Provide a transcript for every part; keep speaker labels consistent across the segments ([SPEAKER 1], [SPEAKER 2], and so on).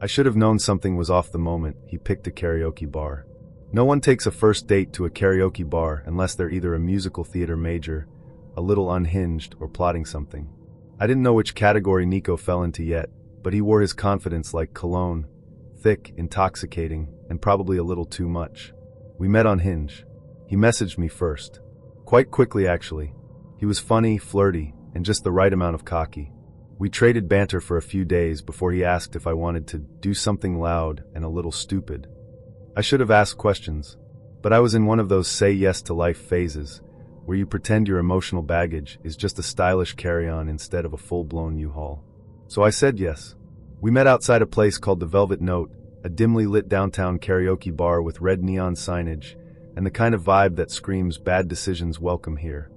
[SPEAKER 1] I should have known something was off the moment he picked a karaoke bar. No one takes a first date to a karaoke bar unless they're either a musical theater major, a little unhinged, or plotting something. I didn't know which category Nico fell into yet, but he wore his confidence like cologne, thick, intoxicating, and probably a little too much. We met on Hinge. He messaged me first. Quite quickly, actually. He was funny, flirty, and just the right amount of cocky. We traded banter for a few days before he asked if I wanted to do something loud and a little stupid. I should have asked questions, but I was in one of those say yes to life phases, where you pretend your emotional baggage is just a stylish carry-on instead of a full-blown U-Haul. So I said yes. We met outside a place called the Velvet Note, a dimly lit downtown karaoke bar with red neon signage, and the kind of vibe that screams bad decisions welcome here.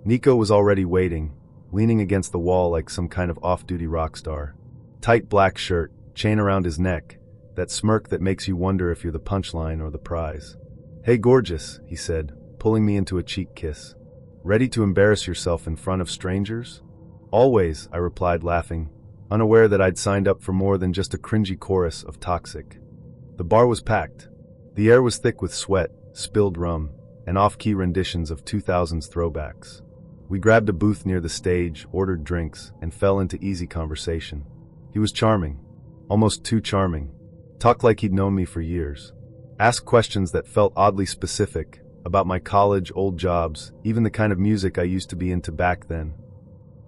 [SPEAKER 1] Nico was already waiting, leaning against the wall like some kind of off-duty rock star. Tight black shirt, chain around his neck, that smirk that makes you wonder if you're the punchline or the prize. "Hey gorgeous," he said, pulling me into a cheek kiss. "Ready to embarrass yourself in front of strangers?" "Always," I replied, laughing, unaware that I'd signed up for more than just a cringy chorus of Toxic. The bar was packed. The air was thick with sweat, spilled rum, and off-key renditions of 2000s throwbacks. We grabbed a booth near the stage, ordered drinks, and fell into easy conversation. He was charming. Almost too charming. Talked like he'd known me for years. Asked questions that felt oddly specific, about my college, old jobs, even the kind of music I used to be into back then.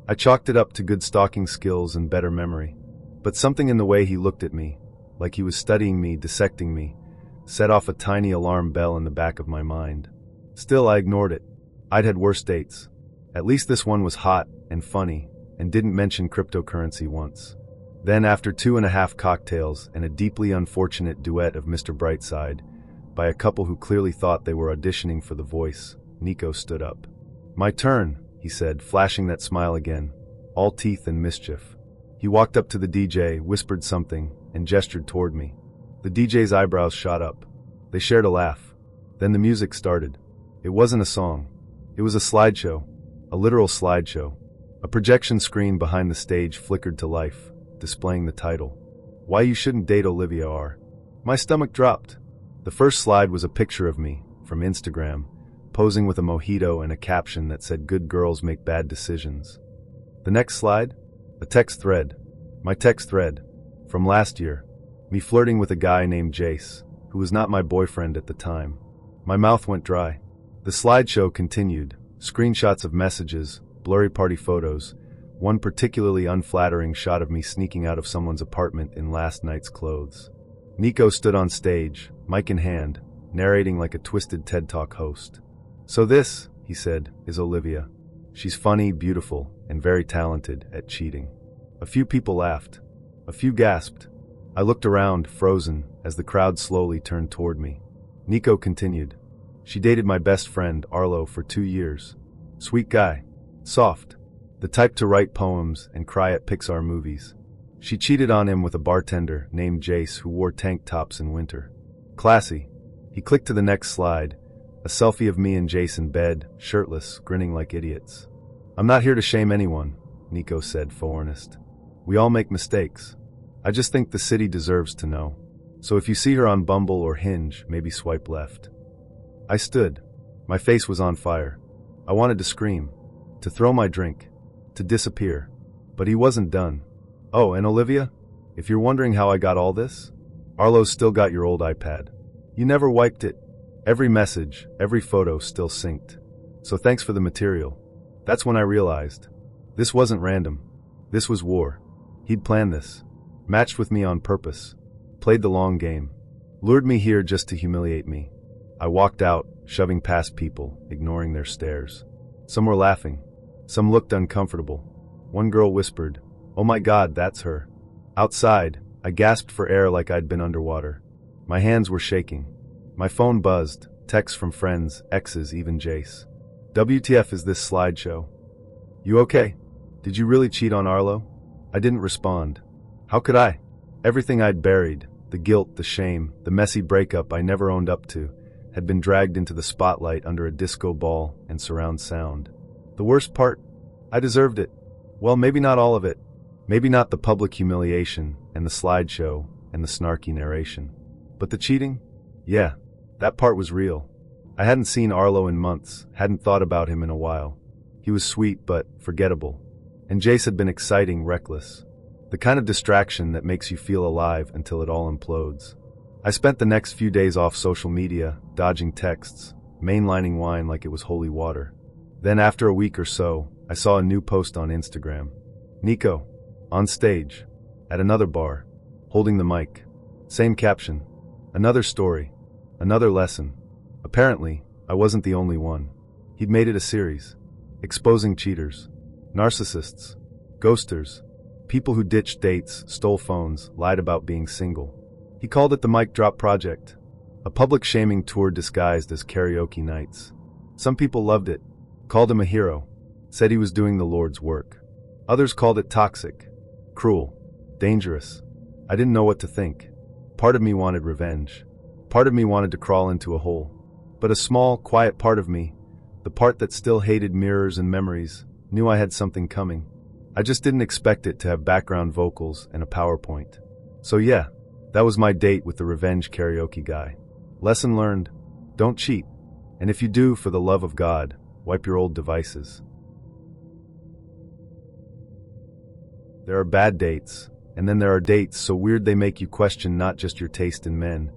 [SPEAKER 1] I chalked it up to good stalking skills and better memory. But something in the way he looked at me, like he was studying me, dissecting me, set off a tiny alarm bell in the back of my mind. Still, I ignored it. I'd had worse dates. At least this one was hot and funny, and didn't mention cryptocurrency once. Then, after 2.5 cocktails and a deeply unfortunate duet of Mr. Brightside, by a couple who clearly thought they were auditioning for The Voice, Nico stood up. "My turn," he said, flashing that smile again, all teeth and mischief. He walked up to the DJ, whispered something, and gestured toward me. The DJ's eyebrows shot up. They shared a laugh. Then the music started. It wasn't a song. It was a slideshow. A literal slideshow. A projection screen behind the stage flickered to life, displaying the title, "Why You Shouldn't Date Olivia R." My stomach dropped. The first slide was a picture of me, from Instagram, posing with a mojito and a caption that said "Good girls make bad decisions." The next slide? A text thread. My text thread. From last year. Me flirting with a guy named Jace, who was not my boyfriend at the time. My mouth went dry. The slideshow continued. Screenshots of messages, blurry party photos, one particularly unflattering shot of me sneaking out of someone's apartment in last night's clothes. Nico stood on stage, mic in hand, narrating like a twisted TED Talk host. "So this," he said, "is Olivia. She's funny, beautiful, and very talented at cheating." A few people laughed. A few gasped. I looked around, frozen, as the crowd slowly turned toward me. Nico continued. "She dated my best friend, Arlo, for 2 years. Sweet guy. Soft. The type to write poems and cry at Pixar movies. She cheated on him with a bartender named Jace who wore tank tops in winter. Classy." He clicked to the next slide, a selfie of me and Jace in bed, shirtless, grinning like idiots. "I'm not here to shame anyone," Nico said, faux earnest. "We all make mistakes. I just think the city deserves to know. So if you see her on Bumble or Hinge, maybe swipe left." I stood. My face was on fire. I wanted to scream, to throw my drink, to disappear. But he wasn't done. "Oh, and Olivia? If you're wondering how I got all this, Arlo's still got your old iPad. You never wiped it. Every message, every photo still synced. So thanks for the material." That's when I realized. This wasn't random. This was war. He'd planned this. Matched with me on purpose. Played the long game. Lured me here just to humiliate me. I walked out, shoving past people, ignoring their stares. Some were laughing. Some looked uncomfortable. One girl whispered, "Oh my God, that's her." Outside, I gasped for air like I'd been underwater. My hands were shaking. My phone buzzed, texts from friends, exes, even Jace. "WTF is this slideshow? You okay? Did you really cheat on Arlo?" I didn't respond. How could I? Everything I'd buried, the guilt, the shame, the messy breakup I never owned up to, had been dragged into the spotlight under a disco ball and surround sound. The worst part? I deserved it. Well, maybe not all of it. Maybe not the public humiliation and the slideshow, and the snarky narration. But the cheating? Yeah, that part was real. I hadn't seen Arlo in months, hadn't thought about him in a while. He was sweet but forgettable. And Jace had been exciting, reckless. The kind of distraction that makes you feel alive until it all implodes. I spent the next few days off social media, dodging texts, mainlining wine like it was holy water. Then after a week or so, I saw a new post on Instagram. Nico, on stage, at another bar, holding the mic. Same caption. Another story. Another lesson. Apparently, I wasn't the only one. He'd made it a series. Exposing cheaters. Narcissists. Ghosters. People who ditched dates, stole phones, lied about being single. He called it the Mic Drop Project. A public shaming tour disguised as karaoke nights. Some people loved it. Called him a hero. Said he was doing the Lord's work. Others called it toxic. Cruel. Dangerous. I didn't know what to think. Part of me wanted revenge. Part of me wanted to crawl into a hole. But a small, quiet part of me, the part that still hated mirrors and memories, knew I had something coming. I just didn't expect it to have background vocals and a PowerPoint. So yeah, that was my date with the revenge karaoke guy. Lesson learned: don't cheat. And if you do, for the love of God, wipe your old devices. There are bad dates, and then there are dates so weird they make you question not just your taste in men,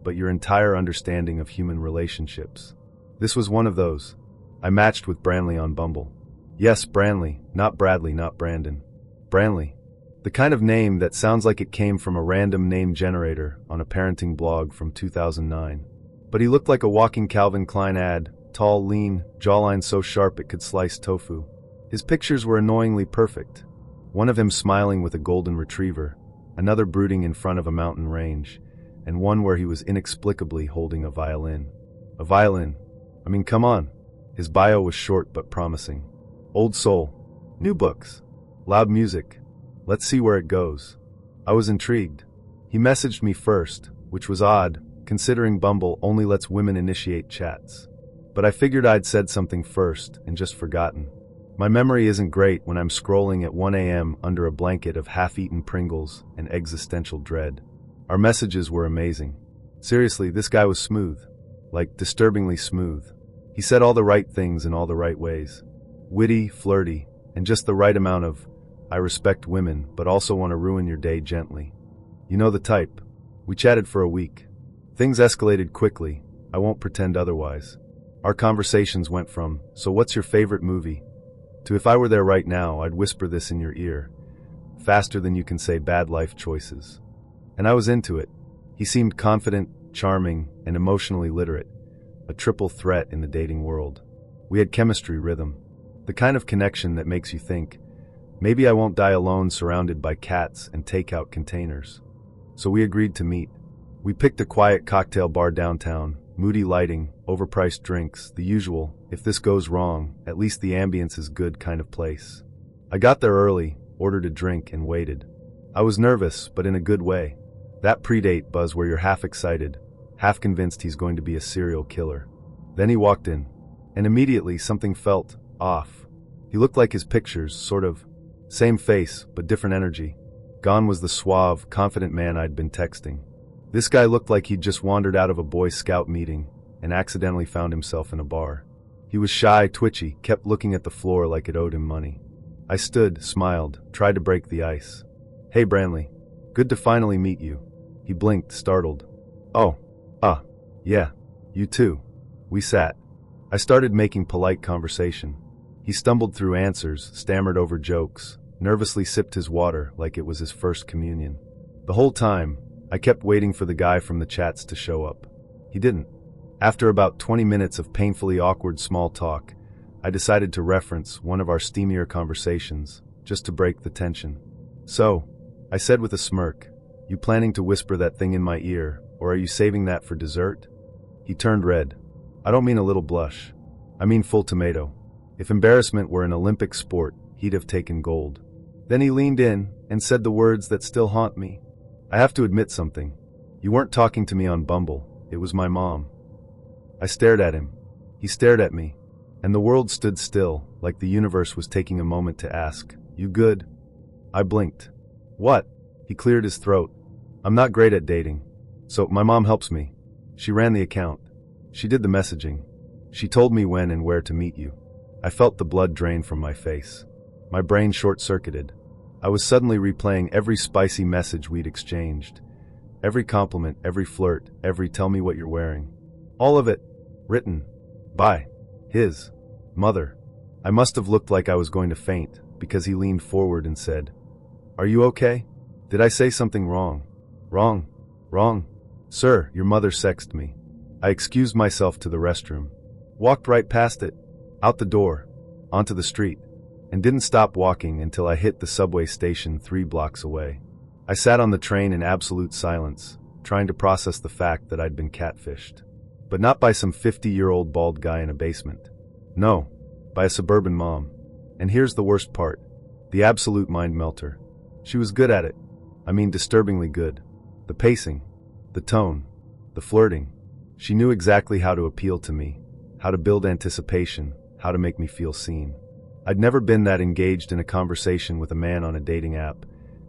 [SPEAKER 1] but your entire understanding of human relationships. This was one of those. I matched with Branley on Bumble. Yes, Branley, not Bradley, not Brandon. Branley. The kind of name that sounds like it came from a random name generator on a parenting blog from 2009. But he looked like a walking Calvin Klein ad, tall, lean, jawline so sharp it could slice tofu. His pictures were annoyingly perfect. One of him smiling with a golden retriever, another brooding in front of a mountain range, and one where he was inexplicably holding a violin. A violin. I mean, come on. His bio was short but promising. Old soul. New books. Loud music. Let's see where it goes. I was intrigued. He messaged me first, which was odd, considering Bumble only lets women initiate chats. But I figured I'd said something first and just forgotten. My memory isn't great when I'm scrolling at 1 a.m. under a blanket of half-eaten Pringles and existential dread. Our messages were amazing. Seriously, this guy was smooth. Like, disturbingly smooth. He said all the right things in all the right ways. Witty, flirty, and just the right amount of, I respect women, but also want to ruin your day gently. You know the type. We chatted for a week. Things escalated quickly. I won't pretend otherwise. Our conversations went from, so what's your favorite movie? To if I were there right now, I'd whisper this in your ear. Faster than you can say bad life choices. And I was into it. He seemed confident, charming, and emotionally literate. A triple threat in the dating world. We had chemistry, rhythm. The kind of connection that makes you think, maybe I won't die alone surrounded by cats and takeout containers. So we agreed to meet. We picked a quiet cocktail bar downtown, moody lighting, overpriced drinks, the usual, if this goes wrong, at least the ambience is good kind of place. I got there early, ordered a drink, and waited. I was nervous, but in a good way. That predate buzz where you're half excited, half convinced he's going to be a serial killer. Then he walked in, and immediately something felt off. He looked like his pictures, sort of. Same face, but different energy. Gone was the suave, confident man I'd been texting. This guy looked like he'd just wandered out of a Boy Scout meeting and accidentally found himself in a bar. He was shy, twitchy, kept looking at the floor like it owed him money. I stood, smiled, tried to break the ice. Hey Branley. Good to finally meet you. He blinked, startled. Oh. Yeah. You too. We sat. I started making polite conversation. He stumbled through answers, stammered over jokes, nervously sipped his water like it was his first communion. The whole time, I kept waiting for the guy from the chats to show up. He didn't. After about 20 minutes of painfully awkward small talk, I decided to reference one of our steamier conversations, just to break the tension. So, I said with a smirk, you planning to whisper that thing in my ear, or are you saving that for dessert? He turned red. I don't mean a little blush. I mean full tomato. If embarrassment were an Olympic sport, he'd have taken gold. Then he leaned in and said the words that still haunt me. I have to admit something. You weren't talking to me on Bumble. It was my mom. I stared at him. He stared at me. And the world stood still, like the universe was taking a moment to ask, you good? I blinked. What? He cleared his throat. I'm not great at dating. So my mom helps me. She ran the account. She did the messaging. She told me when and where to meet you. I felt the blood drain from my face. My brain short-circuited. I was suddenly replaying every spicy message we'd exchanged. Every compliment, every flirt, every tell me what you're wearing. All of it, written by his mother. I must have looked like I was going to faint, because he leaned forward and said, "Are you okay? Did I say something wrong?" Wrong. Sir, your mother sexted me. I excused myself to the restroom. Walked right past it, out the door, onto the street, and didn't stop walking until I hit the subway station 3 blocks away. I sat on the train in absolute silence, trying to process the fact that I'd been catfished. But not by some 50-year-old bald guy in a basement. No, by a suburban mom. And here's the worst part. The absolute mind melter. She was good at it. I mean, disturbingly good. The pacing, the tone, the flirting. She knew exactly how to appeal to me, how to build anticipation, how to make me feel seen. I'd never been that engaged in a conversation with a man on a dating app,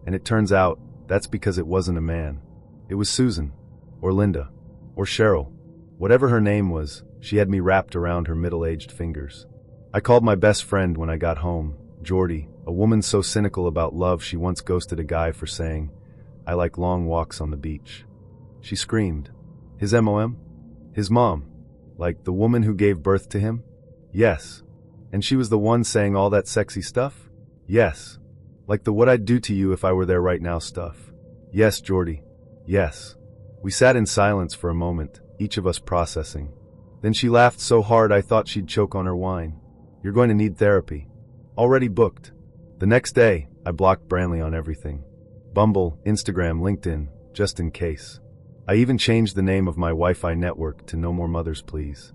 [SPEAKER 1] and it turns out that's because it wasn't a man. It was Susan, or Linda, or Cheryl. Whatever her name was, she had me wrapped around her middle-aged fingers. I called my best friend when I got home, Jordy, a woman so cynical about love she once ghosted a guy for saying, "I like long walks on the beach." She screamed. His MOM? His mom. Like the woman who gave birth to him? Yes. And she was the one saying all that sexy stuff? Yes. Like the "what I'd do to you if I were there right now" stuff. Yes, Jordy. Yes. We sat in silence for a moment, each of us processing. Then she laughed so hard I thought she'd choke on her wine. "You're going to need therapy." Already booked. The next day, I blocked Branley on everything. Bumble, Instagram, LinkedIn, just in case. I even changed the name of my Wi-Fi network to No More Mothers Please.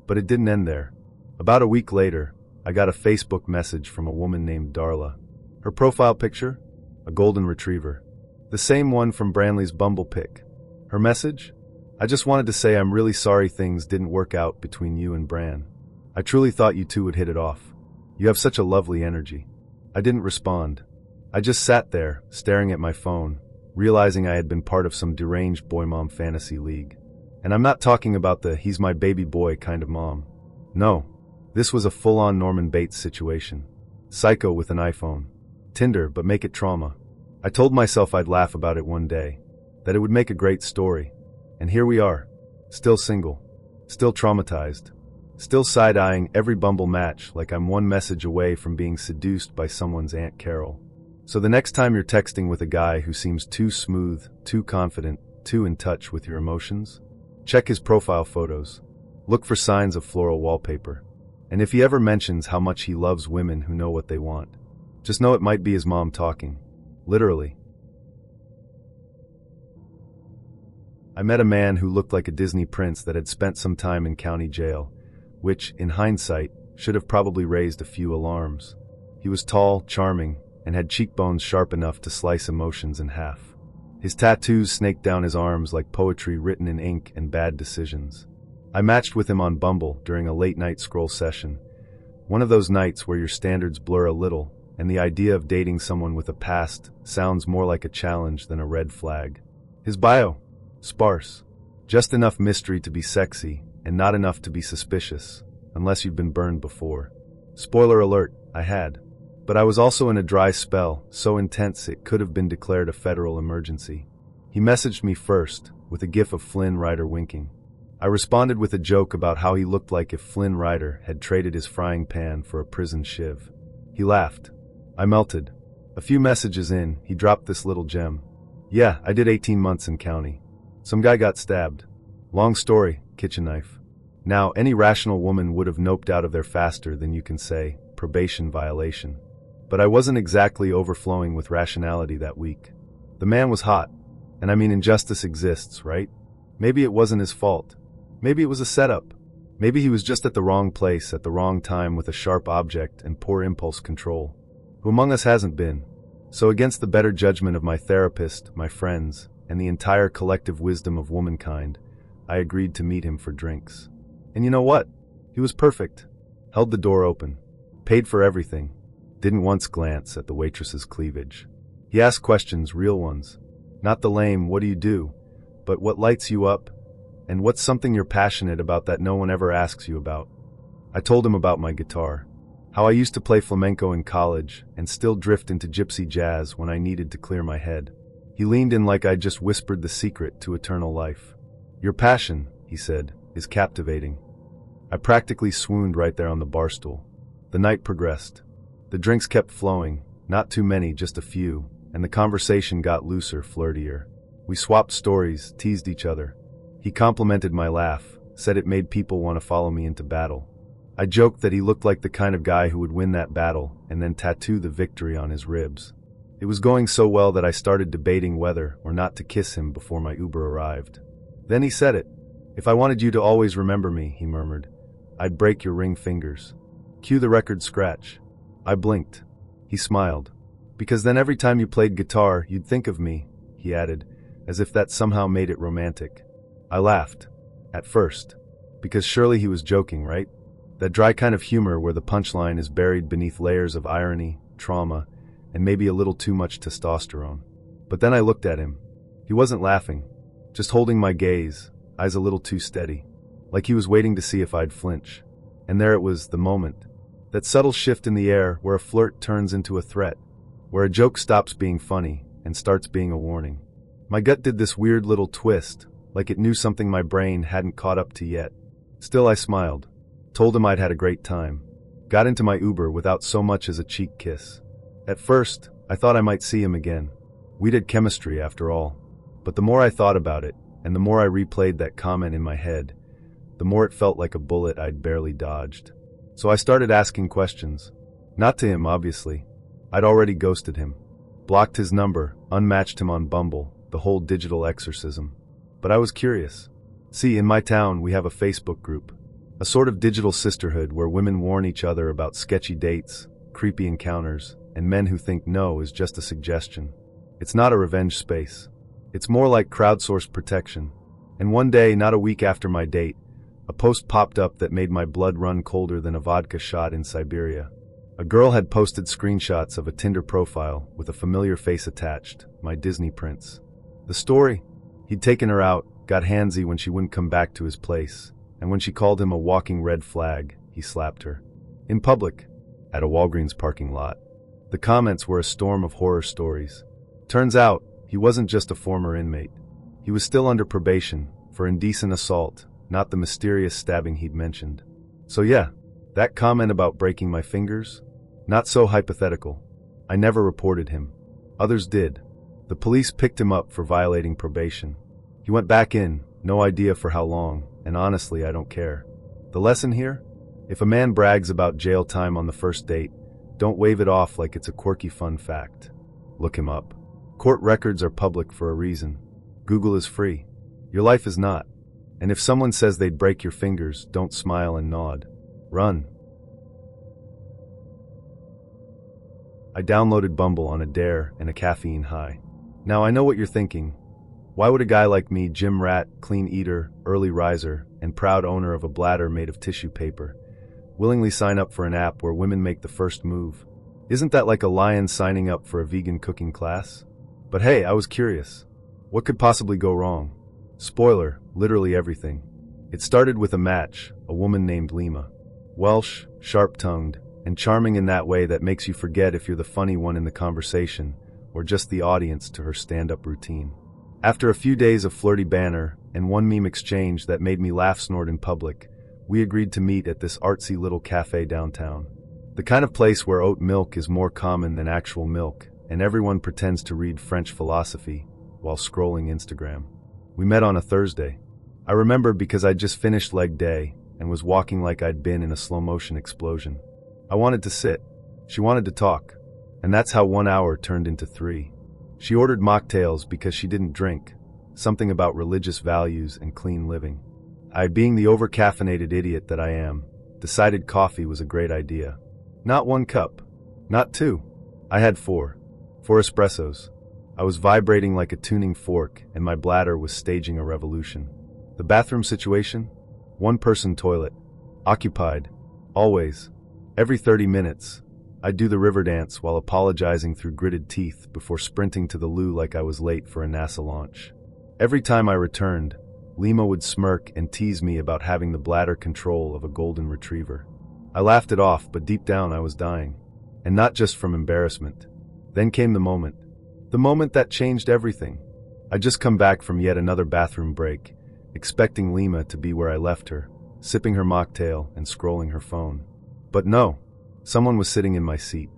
[SPEAKER 1] But it didn't end there. About a week later, I got a Facebook message from a woman named Darla. Her profile picture? A golden retriever. The same one from Branley's Bumble pic. Her message? "I just wanted to say I'm really sorry things didn't work out between you and Bran. I truly thought you two would hit it off. You have such a lovely energy." I didn't respond. I just sat there, staring at my phone, realizing I had been part of some deranged boy-mom fantasy league. And I'm not talking about the "he's my baby boy" kind of mom. No, this was a full-on Norman Bates situation. Psycho with an iPhone. Tinder, but make it trauma. I told myself I'd laugh about it one day, that it would make a great story. And here we are, still single, still traumatized, still side-eyeing every Bumble match like I'm one message away from being seduced by someone's Aunt Carol. So the next time you're texting with a guy who seems too smooth, too confident, too in touch with your emotions, check his profile photos. Look for signs of floral wallpaper. And if he ever mentions how much he loves women who know what they want, just know it might be his mom talking. Literally. I met a man who looked like a Disney prince that had spent some time in county jail, which, in hindsight, should have probably raised a few alarms. He was tall, charming, and had cheekbones sharp enough to slice emotions in half. His tattoos snaked down his arms like poetry written in ink and bad decisions. I matched with him on Bumble during a late-night scroll session, one of those nights where your standards blur a little, and the idea of dating someone with a past sounds more like a challenge than a red flag. His bio? Sparse. Just enough mystery to be sexy, and not enough to be suspicious, unless you've been burned before. Spoiler alert, I had. But I was also in a dry spell, so intense it could have been declared a federal emergency. He messaged me first, with a gif of Flynn Rider winking. I responded with a joke about how he looked like if Flynn Rider had traded his frying pan for a prison shiv. He laughed. I melted. A few messages in, he dropped this little gem. "Yeah, I did 18 months in county. Some guy got stabbed. Long story, kitchen knife." Now, any rational woman would have noped out of there faster than you can say, probation violation. But I wasn't exactly overflowing with rationality that week. The man was hot. And I mean, injustice exists, right? Maybe it wasn't his fault. Maybe it was a setup. Maybe he was just at the wrong place at the wrong time with a sharp object and poor impulse control. Who among us hasn't been? So against the better judgment of my therapist, my friends, and the entire collective wisdom of womankind, I agreed to meet him for drinks. And you know what? He was perfect. Held the door open. Paid for everything. Didn't once glance at the waitress's cleavage. He asked questions, real ones. Not the lame, what do you do, but what lights you up, and what's something you're passionate about that no one ever asks you about. I told him about my guitar, how I used to play flamenco in college and still drift into gypsy jazz when I needed to clear my head. He leaned in like I'd just whispered the secret to eternal life. Your passion, he said, is captivating. I practically swooned right there on the bar stool. The night progressed. The drinks kept flowing, not too many, just a few, and the conversation got looser, flirtier. We swapped stories, teased each other. He complimented my laugh, said it made people want to follow me into battle. I joked that he looked like the kind of guy who would win that battle and then tattoo the victory on his ribs. It was going so well that I started debating whether or not to kiss him before my Uber arrived. Then he said it. If I wanted you to always remember me, he murmured, I'd break your ring fingers. Cue the record scratch. I blinked. He smiled. Because then every time you played guitar, you'd think of me, he added, as if that somehow made it romantic. I laughed. At first. Because surely he was joking, right? That dry kind of humor where the punchline is buried beneath layers of irony, trauma, and maybe a little too much testosterone. But then I looked at him. He wasn't laughing, just holding my gaze, eyes a little too steady, like he was waiting to see if I'd flinch. And there it was, the moment. That subtle shift in the air where a flirt turns into a threat, where a joke stops being funny and starts being a warning. My gut did this weird little twist, like it knew something my brain hadn't caught up to yet. Still I smiled, told him I'd had a great time, got into my Uber without so much as a cheek kiss. At first, I thought I might see him again. We'd had chemistry after all. But the more I thought about it, and the more I replayed that comment in my head, the more it felt like a bullet I'd barely dodged. So I started asking questions. Not to him, obviously. I'd already ghosted him, blocked his number, unmatched him on Bumble, the whole digital exorcism. But I was curious. See, in my town, we have a Facebook group, a sort of digital sisterhood where women warn each other about sketchy dates, creepy encounters, and men who think no is just a suggestion. It's not a revenge space. It's more like crowdsourced protection. And one day, not a week after my date, a post popped up that made my blood run colder than a vodka shot in Siberia. A girl had posted screenshots of a Tinder profile with a familiar face attached, my Disney prince. The story? He'd taken her out, got handsy when she wouldn't come back to his place, and when she called him a walking red flag, he slapped her. In public, at a Walgreens parking lot. The comments were a storm of horror stories. Turns out, he wasn't just a former inmate. He was still under probation for indecent assault, not the mysterious stabbing he'd mentioned. So yeah, that comment about breaking my fingers? Not so hypothetical. I never reported him. Others did. The police picked him up for violating probation. He went back in, no idea for how long, and honestly, I don't care. The lesson here? If a man brags about jail time on the first date, don't wave it off like it's a quirky fun fact. Look him up. Court records are public for a reason. Google is free. Your life is not. And if someone says they'd break your fingers, don't smile and nod. Run. I downloaded Bumble on a dare and a caffeine high. Now I know what you're thinking. Why would a guy like me, gym rat, clean eater, early riser, and proud owner of a bladder made of tissue paper, willingly sign up for an app where women make the first move? Isn't that like a lion signing up for a vegan cooking class? But hey, I was curious. What could possibly go wrong? Spoiler, literally everything. It started with a match, a woman named Lima. Welsh, sharp-tongued, and charming in that way that makes you forget if you're the funny one in the conversation or just the audience to her stand-up routine. After a few days of flirty banter and one meme exchange that made me laugh snort in public, we agreed to meet at this artsy little cafe downtown. The kind of place where oat milk is more common than actual milk, and everyone pretends to read French philosophy while scrolling Instagram. We met on a Thursday. I remember because I'd just finished leg day and was walking like I'd been in a slow-motion explosion. I wanted to sit. She wanted to talk. And that's how 1 hour turned into 3. She ordered mocktails because she didn't drink, something about religious values and clean living. I, being the over-caffeinated idiot that I am, decided coffee was a great idea. Not 1 cup. Not 2. I had 4. 4 espressos. I was vibrating like a tuning fork, and my bladder was staging a revolution. The bathroom situation? 1-person toilet. Occupied. Always. Every 30 minutes. I'd do the river dance while apologizing through gritted teeth before sprinting to the loo like I was late for a NASA launch. Every time I returned, Lima would smirk and tease me about having the bladder control of a golden retriever. I laughed it off, but deep down I was dying. And not just from embarrassment. Then came the moment. The moment that changed everything. I'd just come back from yet another bathroom break, expecting Lima to be where I left her, sipping her mocktail and scrolling her phone. But no, someone was sitting in my seat.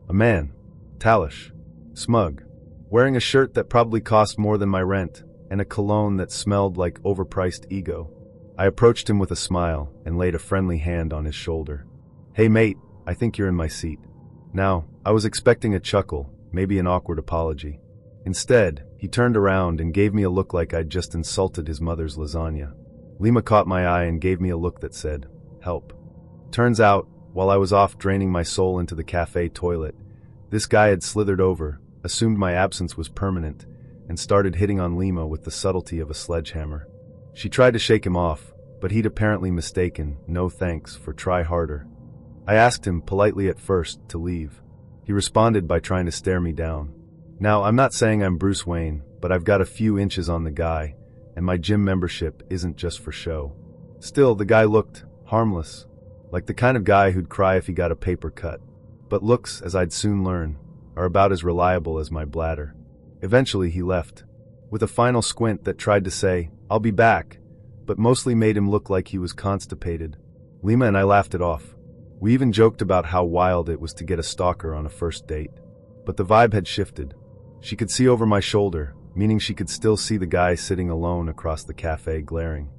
[SPEAKER 1] A man. Talish. Smug. Wearing a shirt that probably cost more than my rent, and a cologne that smelled like overpriced ego. I approached him with a smile and laid a friendly hand on his shoulder. "Hey mate, I think you're in my seat." Now, I was expecting a chuckle, maybe an awkward apology. Instead, he turned around and gave me a look like I'd just insulted his mother's lasagna. Lima caught my eye and gave me a look that said, "Help." Turns out, while I was off draining my soul into the cafe toilet, this guy had slithered over, assumed my absence was permanent, and started hitting on Lima with the subtlety of a sledgehammer. She tried to shake him off, but he'd apparently mistaken "no thanks" for "try harder." I asked him, politely at first, to leave. He responded by trying to stare me down. Now, I'm not saying I'm Bruce Wayne, but I've got a few inches on the guy, and my gym membership isn't just for show. Still, the guy looked harmless, like the kind of guy who'd cry if he got a paper cut. But looks, as I'd soon learn, are about as reliable as my bladder. Eventually he left, with a final squint that tried to say, "I'll be back," but mostly made him look like he was constipated. Lima and I laughed it off. We even joked about how wild it was to get a stalker on a first date. But the vibe had shifted. She could see over my shoulder, meaning she could still see the guy sitting alone across the cafe glaring.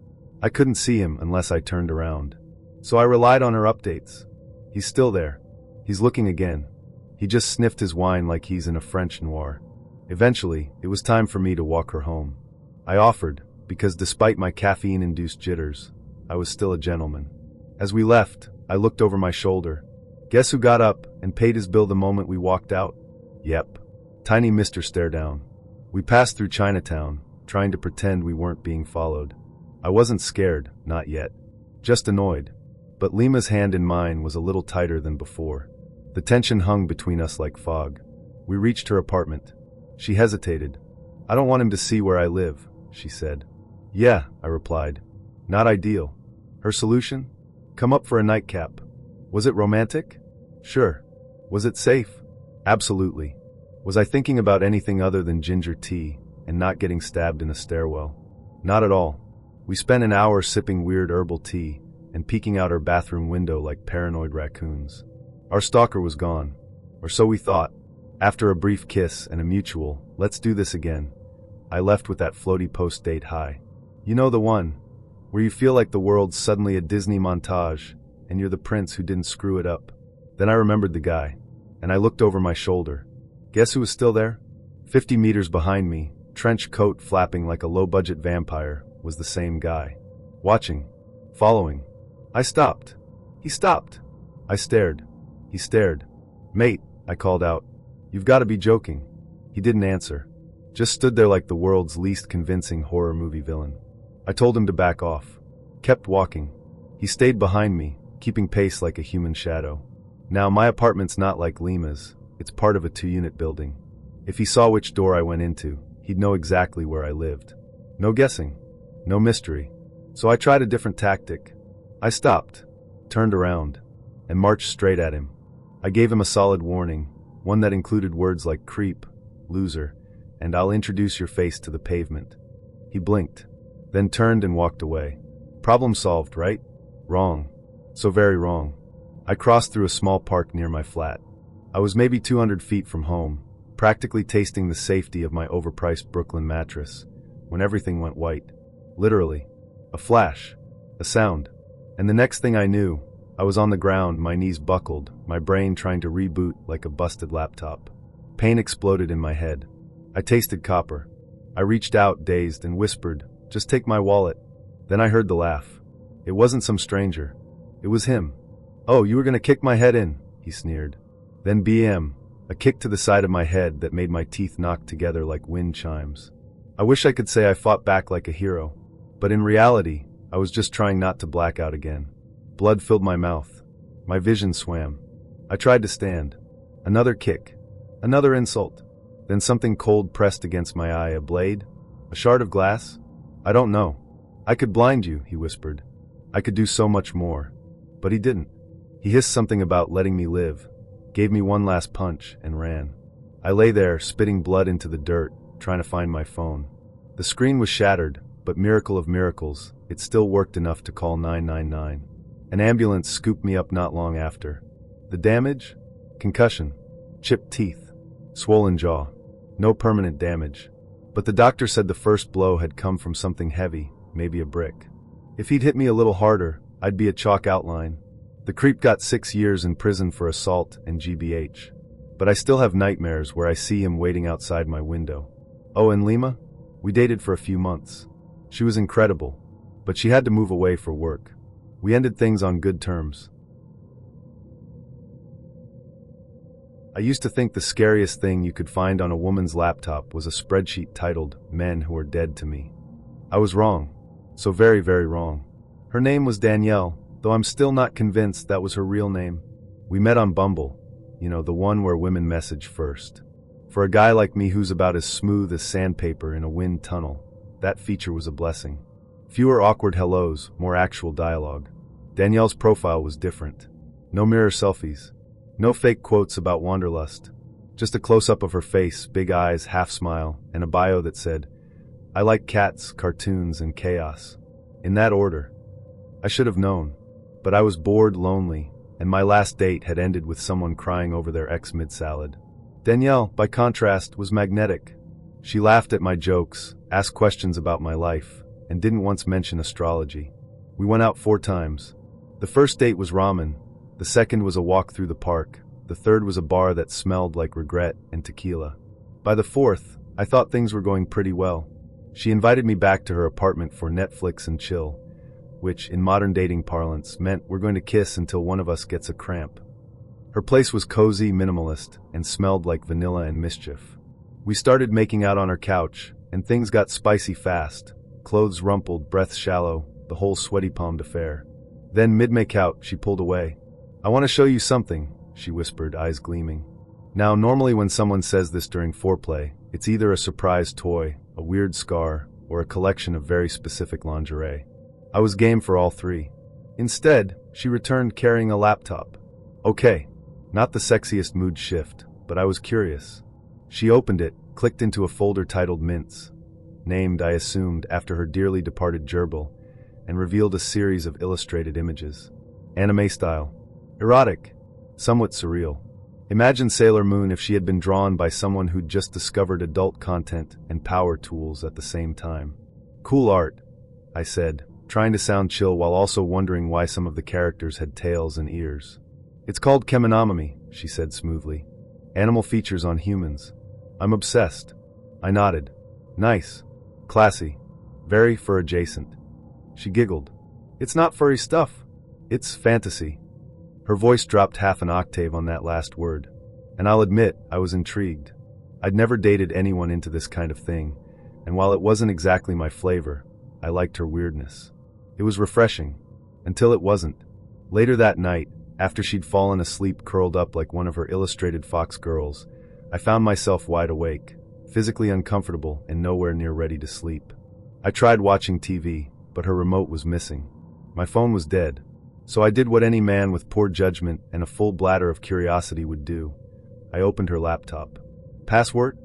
[SPEAKER 1] I couldn't see him unless I turned around. So I relied on her updates. He's still there. He's looking again. He just sniffed his wine like he's in a French noir. Eventually, it was time for me to walk her home. I offered, because despite my caffeine-induced jitters, I was still a gentleman. As we left, I looked over my shoulder. Guess who got up and paid his bill the moment we walked out? Yep. Tiny Mr. Stare Down. We passed through Chinatown, trying to pretend we weren't being followed. I wasn't scared, not yet. Just annoyed. But Lima's hand in mine was a little tighter than before. The tension hung between us like fog. We reached her apartment. She hesitated. "I don't want him to see where I live," she said. "Yeah," I replied. "Not ideal." Her solution? "Come up for a nightcap." Was it romantic? Sure. Was it safe? Absolutely. Was I thinking about anything other than ginger tea and not getting stabbed in a stairwell? Not at all. We spent an hour sipping weird herbal tea and peeking out her bathroom window like paranoid raccoons. Our stalker was gone, or so we thought. After a brief kiss and a mutual, "Let's do this again," I left with that floaty post-date high. You know the one, where you feel like the world's suddenly a Disney montage, and you're the prince who didn't screw it up. Then I remembered the guy, and I looked over my shoulder. Guess who was still there? 50 meters behind me, trench coat flapping like a low-budget vampire, was the same guy. Watching. Following. I stopped. He stopped. I stared. He stared. "Mate," I called out. "You've got to be joking." He didn't answer. Just stood there like the world's least convincing horror movie villain. I told him to back off. Kept walking. He stayed behind me, keeping pace like a human shadow. Now, my apartment's not like Lima's. It's part of a 2-unit building. If he saw which door I went into, he'd know exactly where I lived. No guessing. No mystery. So I tried a different tactic. I stopped, turned around, and marched straight at him. I gave him a solid warning, one that included words like creep, loser, and "I'll introduce your face to the pavement." He blinked, then turned and walked away. Problem solved, right? Wrong. So very wrong. I crossed through a small park near my flat. I was maybe 200 feet from home, practically tasting the safety of my overpriced Brooklyn mattress, when everything went white. Literally. A flash. A sound. And the next thing I knew, I was on the ground, my knees buckled, my brain trying to reboot like a busted laptop. Pain exploded in my head. I tasted copper. I reached out, dazed, and whispered, "Just take my wallet." Then I heard the laugh. It wasn't some stranger. It was him. "Oh, you were gonna kick my head in," he sneered. Then BM, a kick to the side of my head that made my teeth knock together like wind chimes. I wish I could say I fought back like a hero, but in reality, I was just trying not to black out again. Blood filled my mouth. My vision swam. I tried to stand. Another kick. Another insult. Then something cold pressed against my eye, a blade? A shard of glass? I don't know. I could blind you, he whispered. I could do so much more. But he didn't. He hissed something about letting me live, gave me one last punch, and ran. I lay there, spitting blood into the dirt, trying to find my phone. The screen was shattered, but miracle of miracles, it still worked enough to call 999. An ambulance scooped me up not long after. The damage? Concussion. Chipped teeth. Swollen jaw. No permanent damage. But the doctor said the first blow had come from something heavy, maybe a brick. If he'd hit me a little harder, I'd be a chalk outline. The creep got 6 years in prison for assault and GBH. But I still have nightmares where I see him waiting outside my window. Oh, and Lima? We dated for a few months. She was incredible, but she had to move away for work. We ended things on good terms. I used to think the scariest thing you could find on a woman's laptop was a spreadsheet titled Men Who Are Dead to Me. I was wrong. So very, very wrong. Her name was Danielle, though I'm still not convinced that was her real name. We met on Bumble, the one where women message first. For a guy like me who's about as smooth as sandpaper in a wind tunnel, that feature was a blessing. Fewer awkward hellos, more actual dialogue. Danielle's profile was different. No mirror selfies. No fake quotes about wanderlust. Just a close-up of her face, big eyes, half smile, and a bio that said, I like cats, cartoons, and chaos. In that order. I should have known. But I was bored, lonely, and my last date had ended with someone crying over their ex mid-salad. Danielle, by contrast, was magnetic. She laughed at my jokes, asked questions about my life, and didn't once mention astrology. We went out 4 times. The first date was ramen. The second was a walk through the park. The third was a bar that smelled like regret and tequila. By the 4th, I thought things were going pretty well. She invited me back to her apartment for Netflix and chill, which, in modern dating parlance, meant we're going to kiss until one of us gets a cramp. Her place was cozy, minimalist, and smelled like vanilla and mischief. We started making out on her couch, and things got spicy fast. Clothes rumpled, breath shallow, the whole sweaty palmed affair. Then, mid-make-out, she pulled away. I want to show you something, she whispered, eyes gleaming. Now, normally when someone says this during foreplay, it's either a surprise toy, a weird scar, or a collection of very specific lingerie. I was game for all 3. Instead, she returned carrying a laptop. Okay, not the sexiest mood shift, but I was curious. She opened it, clicked into a folder titled Mints, named, I assumed, after her dearly departed gerbil, and revealed a series of illustrated images. Anime style. Erotic. Somewhat surreal. Imagine Sailor Moon if she had been drawn by someone who'd just discovered adult content and power tools at the same time. Cool art, I said, trying to sound chill while also wondering why some of the characters had tails and ears. It's called chemonomy, she said smoothly. Animal features on humans. I'm obsessed. I nodded. Nice. Classy. Very fur adjacent. She giggled. It's not furry stuff. It's fantasy. Her voice dropped half an octave on that last word, and I'll admit I was intrigued. I'd never dated anyone into this kind of thing, and while it wasn't exactly my flavor, I liked her weirdness. It was refreshing, until it wasn't. Later that night, after she'd fallen asleep curled up like one of her illustrated fox girls, I found myself wide awake, physically uncomfortable and nowhere near ready to sleep. I tried watching TV, but her remote was missing. My phone was dead. So I did what any man with poor judgment and a full bladder of curiosity would do. I opened her laptop. Password?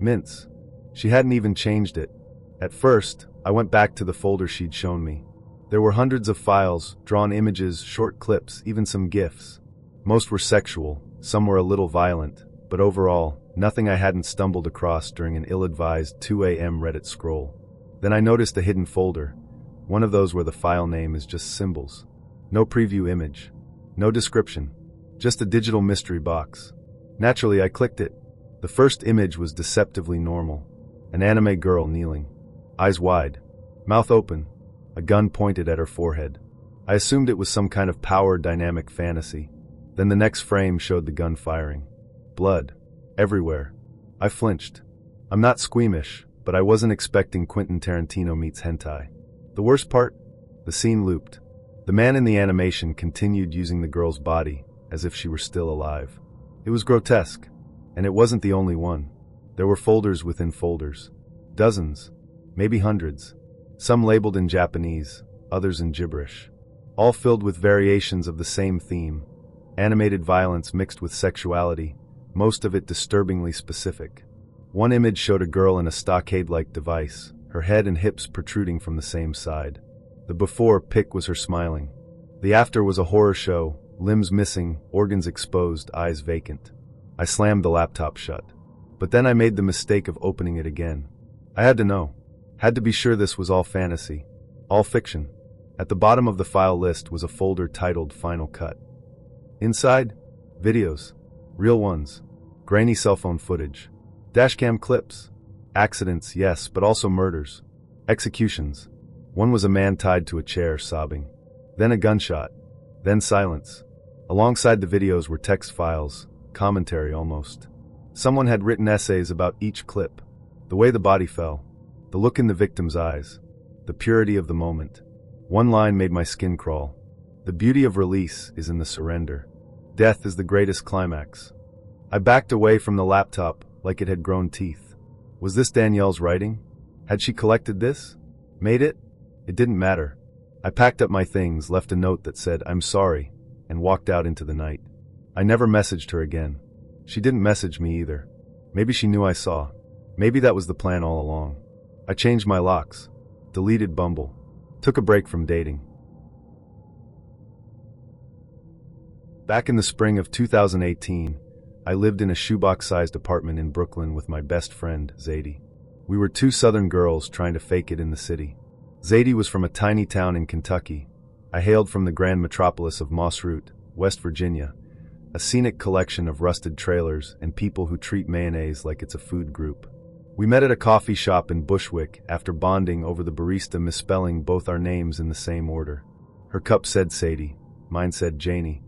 [SPEAKER 1] Mints. She hadn't even changed it. At first, I went back to the folder she'd shown me. There were hundreds of files, drawn images, short clips, even some GIFs. Most were sexual, some were a little violent, but overall, nothing I hadn't stumbled across during an ill-advised 2 a.m. Reddit scroll. Then I noticed a hidden folder, one of those where the file name is just symbols. No preview image. No description. Just a digital mystery box. Naturally, I clicked it. The first image was deceptively normal. An anime girl kneeling. Eyes wide. Mouth open. A gun pointed at her forehead. I assumed it was some kind of power dynamic fantasy. Then the next frame showed the gun firing. Blood. Everywhere. I flinched. I'm not squeamish, but I wasn't expecting Quentin Tarantino meets hentai. The worst part? The scene looped. The man in the animation continued using the girl's body, as if she were still alive. It was grotesque, and it wasn't the only one. There were folders within folders. Dozens, maybe hundreds. Some labeled in Japanese, others in gibberish. All filled with variations of the same theme. Animated violence mixed with sexuality, most of it disturbingly specific. One image showed a girl in a stockade-like device, her head and hips protruding from the same side. The before pic was her smiling. The after was a horror show, limbs missing, organs exposed, eyes vacant. I slammed the laptop shut. But then I made the mistake of opening it again. I had to know. Had to be sure this was all fantasy. All fiction. At the bottom of the file list was a folder titled Final Cut. Inside, videos. Real ones. Grainy cell phone footage. Dashcam clips. Accidents, yes, but also murders. Executions. One was a man tied to a chair, sobbing. Then a gunshot. Then silence. Alongside the videos were text files, commentary almost. Someone had written essays about each clip. The way the body fell. The look in the victim's eyes. The purity of the moment. One line made my skin crawl. The beauty of release is in the surrender. Death is the greatest climax. I backed away from the laptop like it had grown teeth. Was this Danielle's writing? Had she collected this? Made it? It didn't matter. I packed up my things, left a note that said, "I'm sorry," and walked out into the night. I never messaged her again. She didn't message me either. Maybe she knew I saw. Maybe that was the plan all along. I changed my locks. Deleted Bumble. Took a break from dating. Back in the spring of 2018, I lived in a shoebox-sized apartment in Brooklyn with my best friend, Zadie. We were two southern girls trying to fake it in the city. Zadie was from a tiny town in Kentucky. I hailed from the grand metropolis of Moss Root, West Virginia, a scenic collection of rusted trailers and people who treat mayonnaise like it's a food group. We met at a coffee shop in Bushwick after bonding over the barista misspelling both our names in the same order. Her cup said Sadie, mine said Janie,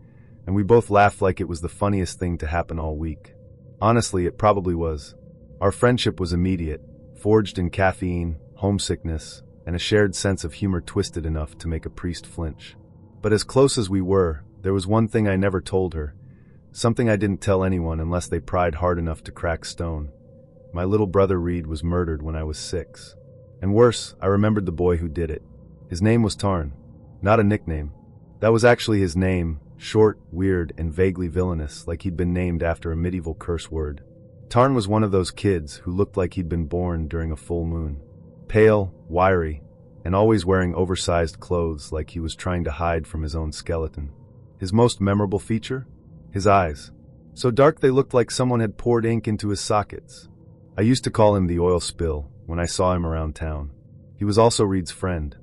[SPEAKER 1] and we both laughed like it was the funniest thing to happen all week. Honestly, it probably was. Our friendship was immediate, forged in caffeine, homesickness, and a shared sense of humor twisted enough to make a priest flinch. But as close as we were, there was one thing I never told her, something I didn't tell anyone unless they pried hard enough to crack stone. My little brother Reed was murdered when I was 6. And worse, I remembered the boy who did it. His name was Tarn. Not a nickname. That was actually his name, short, weird, and vaguely villainous, like he'd been named after a medieval curse word. Tarn was one of those kids who looked like he'd been born during a full moon. Pale, wiry, and always wearing oversized clothes like he was trying to hide from his own skeleton. His most memorable feature? His eyes. So dark they looked like someone had poured ink into his sockets. I used to call him the oil spill when I saw him around town. He was also Reed's friend.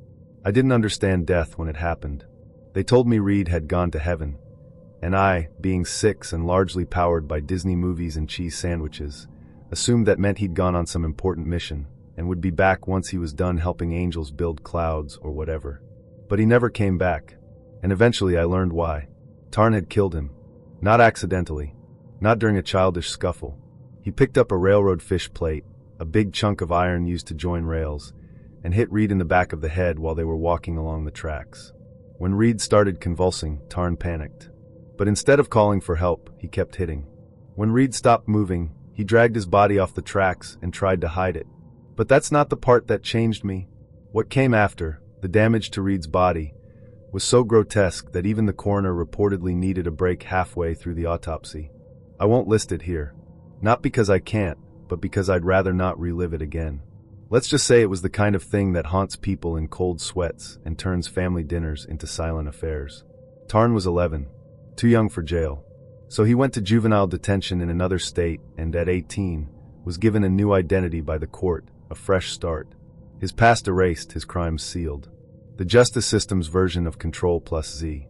[SPEAKER 1] I didn't understand death when it happened. They told me Reed had gone to heaven, and I, being 6 and largely powered by Disney movies and cheese sandwiches, assumed that meant he'd gone on some important mission and would be back once he was done helping angels build clouds or whatever. But he never came back, and eventually I learned why. Tarn had killed him. Not accidentally. Not during a childish scuffle. He picked up a railroad fish plate, a big chunk of iron used to join rails, and hit Reed in the back of the head while they were walking along the tracks. When Reed started convulsing, Tarn panicked. But instead of calling for help, he kept hitting. When Reed stopped moving, he dragged his body off the tracks and tried to hide it. But that's not the part that changed me. What came after, the damage to Reed's body, was so grotesque that even the coroner reportedly needed a break halfway through the autopsy. I won't list it here. Not because I can't, but because I'd rather not relive it again. Let's just say it was the kind of thing that haunts people in cold sweats and turns family dinners into silent affairs. Tarn was 11, too young for jail. So he went to juvenile detention in another state and, at 18, was given a new identity by the court, a fresh start. His past erased, his crimes sealed. The justice system's version of Control plus Z.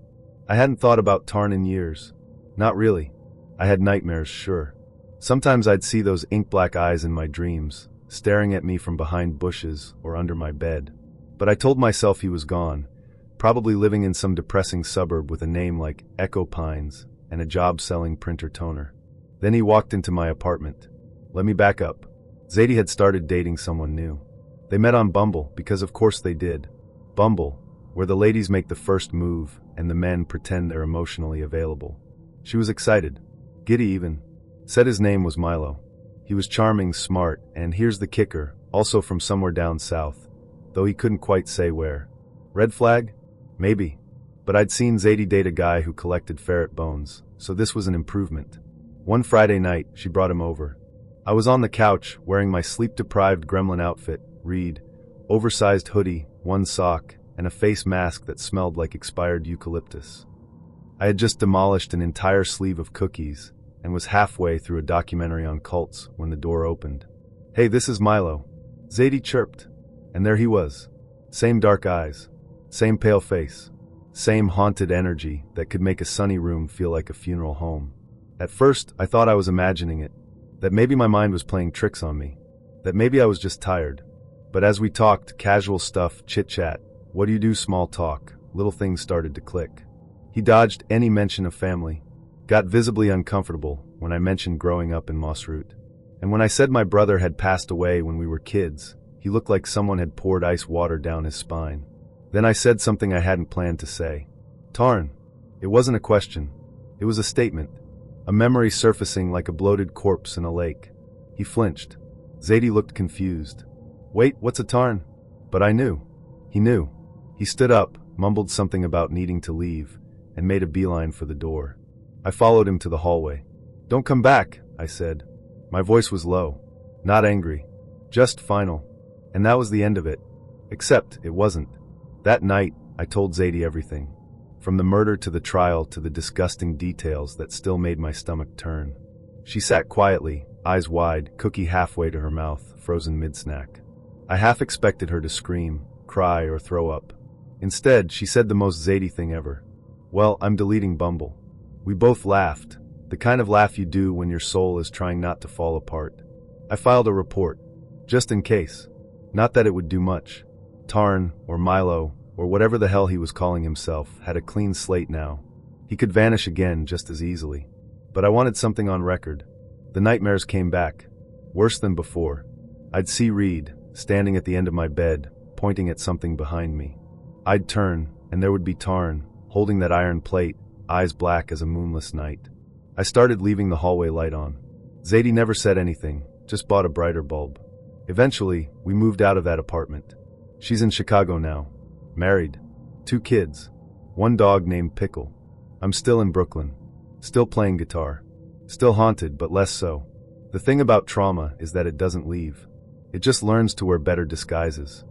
[SPEAKER 1] I hadn't thought about Tarn in years. Not really. I had nightmares, sure. Sometimes I'd see those ink-black eyes in my dreams, staring at me from behind bushes or under my bed. But I told myself he was gone, probably living in some depressing suburb with a name like Echo Pines and a job selling printer toner. Then he walked into my apartment. Let me back up. Zadie had started dating someone new. They met on Bumble, because of course they did. Bumble, where the ladies make the first move and the men pretend they're emotionally available. She was excited. Giddy even. Said his name was Milo. He was charming, smart, and here's the kicker, also from somewhere down south, though he couldn't quite say where. Red flag? Maybe. But I'd seen Zadie date a guy who collected ferret bones, so this was an improvement. One Friday night, she brought him over. I was on the couch, wearing my sleep-deprived gremlin outfit, read, oversized hoodie, one sock, and a face mask that smelled like expired eucalyptus. I had just demolished an entire sleeve of cookies and was halfway through a documentary on cults when the door opened. "Hey, this is Milo." Zadie chirped, and there he was. Same dark eyes, same pale face, same haunted energy that could make a sunny room feel like a funeral home. At first, I thought I was imagining it, that maybe my mind was playing tricks on me, that maybe I was just tired. But as we talked, casual stuff, chit-chat, what do you do, small talk, little things started to click. He dodged any mention of family, got visibly uncomfortable when I mentioned growing up in Mossroot. And when I said my brother had passed away when we were kids, he looked like someone had poured ice water down his spine. Then I said something I hadn't planned to say. Tarn. It wasn't a question. It was a statement. A memory surfacing like a bloated corpse in a lake. He flinched. Zadie looked confused. Wait, what's a tarn? But I knew. He knew. He stood up, mumbled something about needing to leave, and made a beeline for the door. I followed him to the hallway. Don't come back, I said. My voice was low. Not angry. Just final. And that was the end of it. Except it wasn't. That night, I told Zadie everything. From the murder to the trial to the disgusting details that still made my stomach turn. She sat quietly, eyes wide, cookie halfway to her mouth, frozen mid-snack. I half expected her to scream, cry, or throw up. Instead, she said the most Zadie thing ever. Well, I'm deleting Bumble. We both laughed, the kind of laugh you do when your soul is trying not to fall apart. I filed a report, just in case. Not that it would do much. Tarn, or Milo, or whatever the hell he was calling himself, had a clean slate now. He could vanish again just as easily. But I wanted something on record. The nightmares came back. Worse than before. I'd see Reed, standing at the end of my bed, pointing at something behind me. I'd turn, and there would be Tarn, holding that iron plate, eyes black as a moonless night. I started leaving the hallway light on. Zadie never said anything, just bought a brighter bulb. Eventually, we moved out of that apartment. She's in Chicago now. Married. 2 kids. 1 dog named Pickle. I'm still in Brooklyn. Still playing guitar. Still haunted, but less so. The thing about trauma is that it doesn't leave. It just learns to wear better disguises.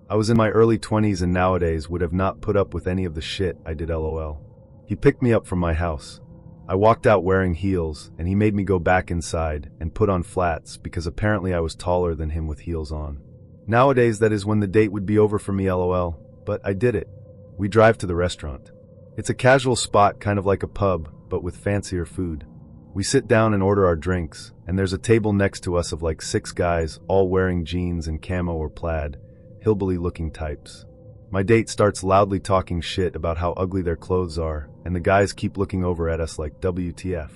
[SPEAKER 1] I was in my early 20s and nowadays would have not put up with any of the shit I did, lol. He picked me up from my house. I walked out wearing heels, and he made me go back inside and put on flats because apparently I was taller than him with heels on. Nowadays, that is when the date would be over for me, lol, but I did it. We drive to the restaurant. It's a casual spot, kind of like a pub, but with fancier food. We sit down and order our drinks, and there's a table next to us of like 6 guys, all wearing jeans and camo or plaid, hillbilly-looking types. My date starts loudly talking shit about how ugly their clothes are, and the guys keep looking over at us like WTF.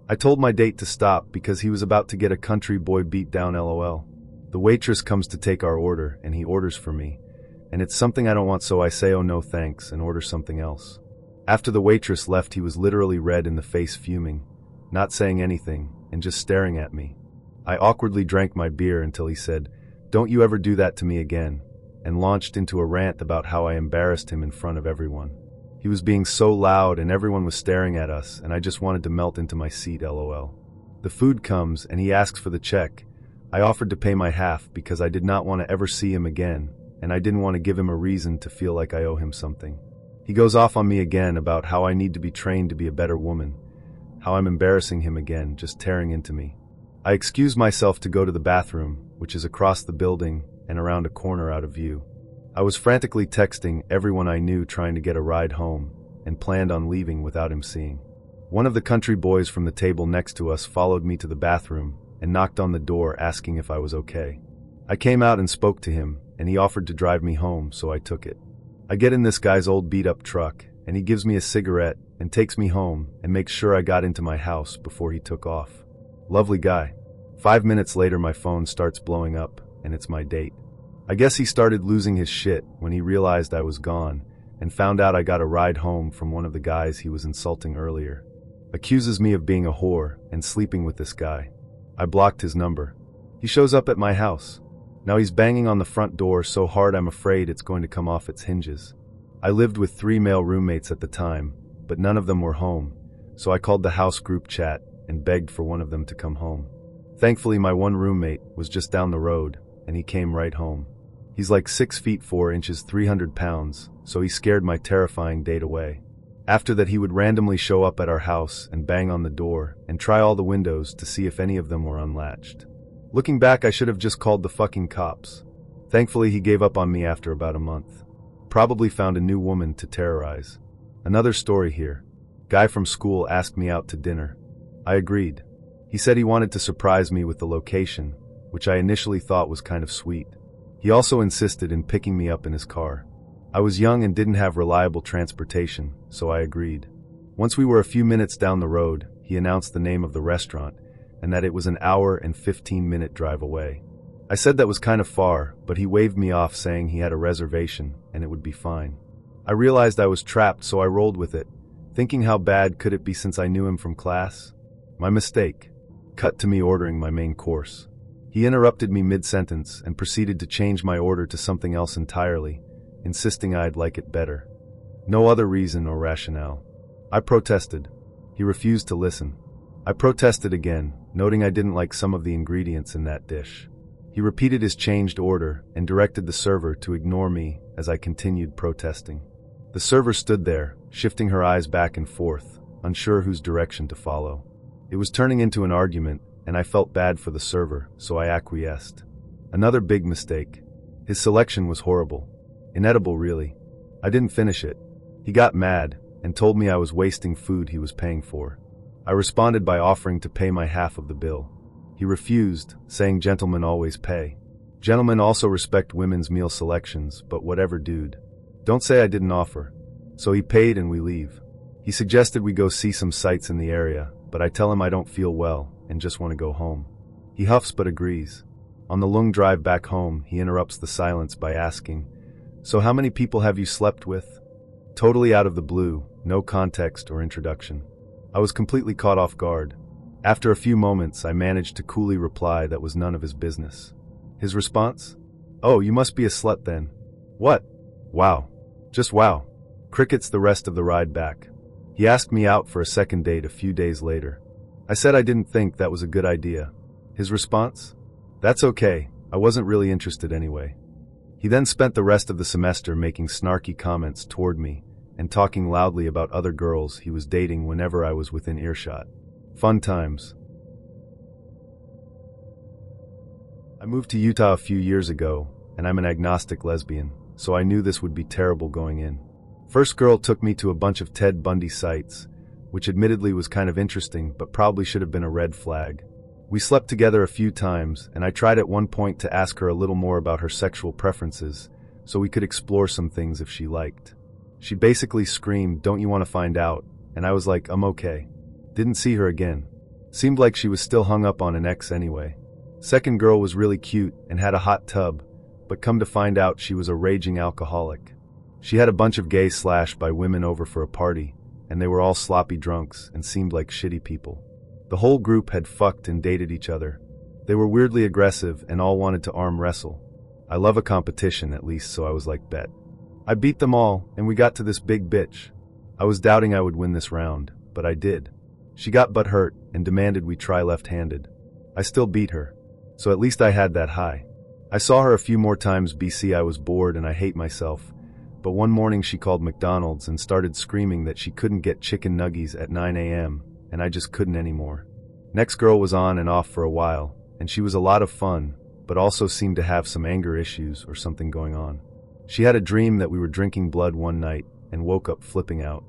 [SPEAKER 1] I told my date to stop because he was about to get a country boy beat down, lol. The waitress comes to take our order, and he orders for me, and it's something I don't want, so I say oh no thanks and order something else. After the waitress left, he was literally red in the face, fuming, not saying anything, and just staring at me. I awkwardly drank my beer until he said, "Don't you ever do that to me again," and launched into a rant about how I embarrassed him in front of everyone. He was being so loud and everyone was staring at us, and I just wanted to melt into my seat, lol. The food comes and he asks for the check. I offered to pay my half because I did not want to ever see him again, and I didn't want to give him a reason to feel like I owe him something. He goes off on me again about how I need to be trained to be a better woman, how I'm embarrassing him again, just tearing into me. I excuse myself to go to the bathroom, which is across the building and around a corner out of view. I was frantically texting everyone I knew trying to get a ride home and planned on leaving without him seeing. One of the country boys from the table next to us followed me to the bathroom and knocked on the door asking if I was okay. I came out and spoke to him, and he offered to drive me home, so I took it. I get in this guy's old beat-up truck, and he gives me a cigarette and takes me home and makes sure I got into my house before he took off. Lovely guy. 5 minutes later, my phone starts blowing up, and it's my date. I guess he started losing his shit when he realized I was gone, and found out I got a ride home from one of the guys he was insulting earlier. Accuses me of being a whore and sleeping with this guy. I blocked his number. He shows up at my house. Now he's banging on the front door so hard I'm afraid it's going to come off its hinges. I lived with 3 male roommates at the time, but none of them were home, so I called the house group chat and begged for one of them to come home. Thankfully, my one roommate was just down the road, and he came right home. He's like 6 feet 4 inches, 300 pounds, so he scared my terrifying date away. After that, he would randomly show up at our house and bang on the door and try all the windows to see if any of them were unlatched. Looking back, I should have just called the fucking cops. Thankfully, he gave up on me after about a month. Probably found a new woman to terrorize. Another story here. Guy from school asked me out to dinner. I agreed. He said he wanted to surprise me with the location, which I initially thought was kind of sweet. He also insisted in picking me up in his car. I was young and didn't have reliable transportation, so I agreed. Once we were a few minutes down the road, he announced the name of the restaurant and that it was an hour and 15-minute drive away. I said that was kind of far, but he waved me off saying he had a reservation and it would be fine. I realized I was trapped, so I rolled with it, thinking how bad could it be since I knew him from class? My mistake. Cut to me ordering my main course. He interrupted me mid-sentence and proceeded to change my order to something else entirely, insisting I'd like it better. No other reason or rationale. I protested. He refused to listen. I protested again, noting I didn't like some of the ingredients in that dish. He repeated his changed order and directed the server to ignore me as I continued protesting. The server stood there, shifting her eyes back and forth, unsure whose direction to follow. It was turning into an argument, and I felt bad for the server, so I acquiesced. Another big mistake. His selection was horrible. Inedible, really. I didn't finish it. He got mad and told me I was wasting food he was paying for. I responded by offering to pay my half of the bill. He refused, saying gentlemen always pay. Gentlemen also respect women's meal selections, but whatever, dude. Don't say I didn't offer. So he paid and we leave. He suggested we go see some sights in the area, but I tell him I don't feel well and just want to go home. He huffs but agrees. On the long drive back home, he interrupts the silence by asking, "So how many people have you slept with?" Totally out of the blue, no context or introduction. I was completely caught off guard. After a few moments, I managed to coolly reply that was none of his business. His response? "Oh, you must be a slut then." What? Wow. Just wow. Crickets the rest of the ride back. He asked me out for a second date a few days later. I said I didn't think that was a good idea. His response? "That's okay, I wasn't really interested anyway." He then spent the rest of the semester making snarky comments toward me and talking loudly about other girls he was dating whenever I was within earshot. Fun times. I moved to Utah a few years ago, and I'm an agnostic lesbian, so I knew this would be terrible going in. First girl took me to a bunch of Ted Bundy sites, which admittedly was kind of interesting, but probably should have been a red flag. We slept together a few times, and I tried at one point to ask her a little more about her sexual preferences, so we could explore some things if she liked. She basically screamed, "Don't you want to find out?" And I was like, "I'm okay." Didn't see her again. Seemed like she was still hung up on an ex anyway. Second girl was really cute and had a hot tub, but come to find out she was a raging alcoholic. She had a bunch of gay/bi women over for a party, and they were all sloppy drunks and seemed like shitty people. The whole group had fucked and dated each other. They were weirdly aggressive and all wanted to arm wrestle. I love a competition at least, so I was like, bet. I beat them all, and we got to this big bitch. I was doubting I would win this round, but I did. She got butt hurt and demanded we try left-handed. I still beat her, so at least I had that high. I saw her a few more times BC. I was bored and I hate myself, but one morning she called McDonald's and started screaming that she couldn't get chicken nuggies at 9 a.m., and I just couldn't anymore. Next girl was on and off for a while, and she was a lot of fun, but also seemed to have some anger issues or something going on. She had a dream that we were drinking blood one night and woke up flipping out.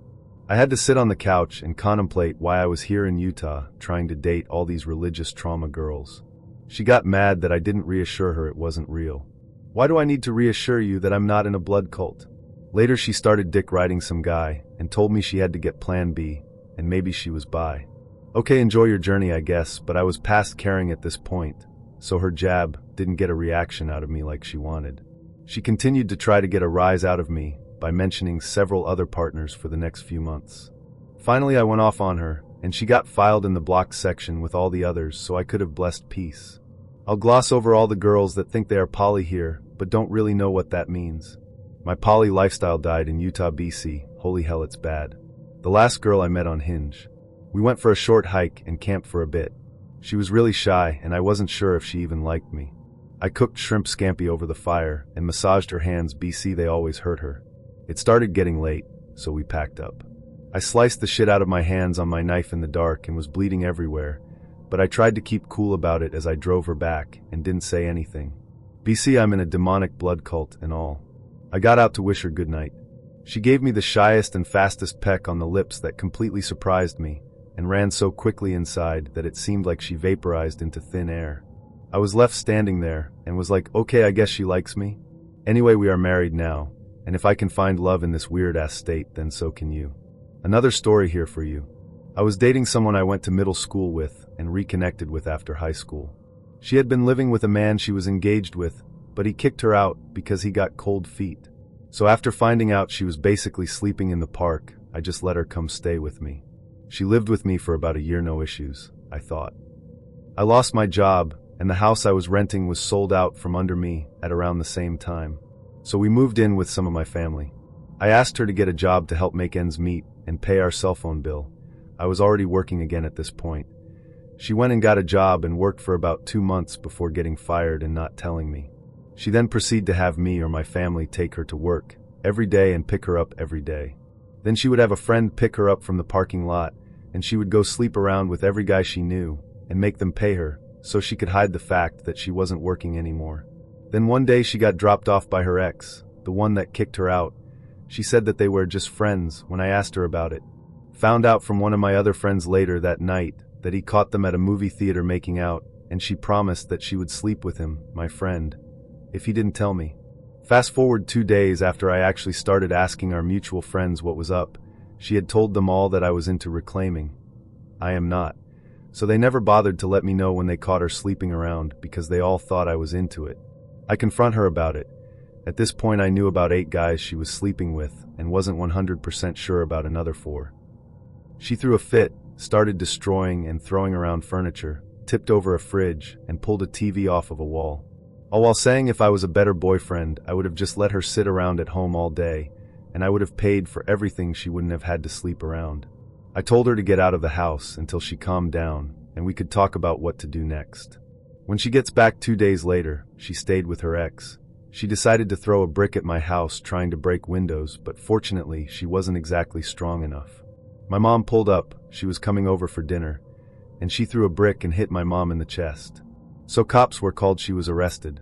[SPEAKER 1] I had to sit on the couch and contemplate why I was here in Utah trying to date all these religious trauma girls. She got mad that I didn't reassure her it wasn't real. Why do I need to reassure you that I'm not in a blood cult? Later she started dick riding some guy and told me she had to get plan B and maybe she was bi. Okay, enjoy your journey I guess, but I was past caring at this point, so her jab didn't get a reaction out of me like she wanted. She continued to try to get a rise out of me, by mentioning several other partners for the next few months. Finally, I went off on her, and she got filed in the blocked section with all the others, so I could have blessed peace. I'll gloss over all the girls that think they are poly here, but don't really know what that means. My poly lifestyle died in Utah, BC. Holy hell, it's bad. The last girl I met on Hinge. We went for a short hike and camped for a bit. She was really shy, and I wasn't sure if she even liked me. I cooked shrimp scampi over the fire and massaged her hands. BC, they always hurt her. It started getting late, so we packed up. I sliced the shit out of my hands on my knife in the dark and was bleeding everywhere, but I tried to keep cool about it as I drove her back and didn't say anything. BC, I'm in a demonic blood cult and all. I got out to wish her good night. She gave me the shyest and fastest peck on the lips that completely surprised me and ran so quickly inside that it seemed like she vaporized into thin air. I was left standing there and was like, okay, I guess she likes me. Anyway, we are married now, and if I can find love in this weird-ass state, then so can you. Another story here for you. I was dating someone I went to middle school with and reconnected with after high school. She had been living with a man she was engaged with, but he kicked her out because he got cold feet. So after finding out she was basically sleeping in the park, I just let her come stay with me. She lived with me for about a year, no issues, I thought. I lost my job, and the house I was renting was sold out from under me at around the same time. So we moved in with some of my family. I asked her to get a job to help make ends meet and pay our cell phone bill. I was already working again at this point. She went and got a job and worked for about 2 months before getting fired and not telling me. She then proceeded to have me or my family take her to work every day and pick her up every day. Then she would have a friend pick her up from the parking lot, and she would go sleep around with every guy she knew and make them pay her so she could hide the fact that she wasn't working anymore. Then one day she got dropped off by her ex, the one that kicked her out. She said that they were just friends when I asked her about it. Found out from one of my other friends later that night that he caught them at a movie theater making out, and she promised that she would sleep with him, my friend, if he didn't tell me. Fast forward 2 days after I actually started asking our mutual friends what was up, she had told them all that I was into reclaiming. I am not. So they never bothered to let me know when they caught her sleeping around because they all thought I was into it. I confront her about it. At this point I knew about 8 guys she was sleeping with and wasn't 100% sure about another 4. She threw a fit, started destroying and throwing around furniture, tipped over a fridge, and pulled a TV off of a wall. All while saying if I was a better boyfriend, I would have just let her sit around at home all day, and I would have paid for everything she wouldn't have had to sleep around. I told her to get out of the house until she calmed down, and we could talk about what to do next. When she gets back 2 days later, she stayed with her ex. She decided to throw a brick at my house trying to break windows, but fortunately she wasn't exactly strong enough. My mom pulled up, she was coming over for dinner, and she threw a brick and hit my mom in the chest. So cops were called, she was arrested.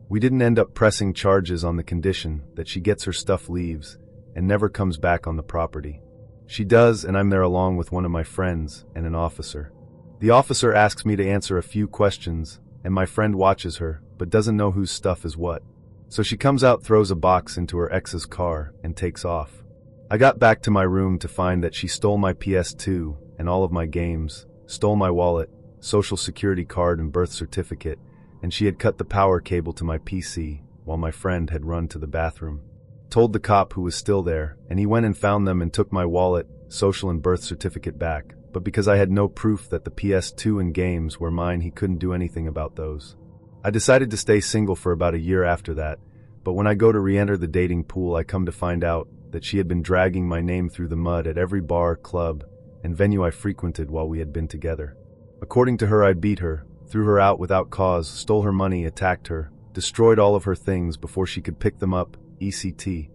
[SPEAKER 1] We didn't end up pressing charges on the condition that she gets her stuff, leaves, and never comes back on the property. She does, and I'm there along with one of my friends and an officer. The officer asks me to answer a few questions, and my friend watches her, but doesn't know whose stuff is what. So she comes out, throws a box into her ex's car, and takes off. I got back to my room to find that she stole my PS2 and all of my games, stole my wallet, social security card and birth certificate, and she had cut the power cable to my PC while my friend had run to the bathroom. Told the cop who was still there, and he went and found them and took my wallet, social and birth certificate back, but because I had no proof that the PS2 and games were mine, he couldn't do anything about those. I decided to stay single for about a year after that, but when I go to re-enter the dating pool, I come to find out that she had been dragging my name through the mud at every bar, club, and venue I frequented while we had been together. According to her, I beat her, threw her out without cause, stole her money, attacked her, destroyed all of her things before she could pick them up, ECT.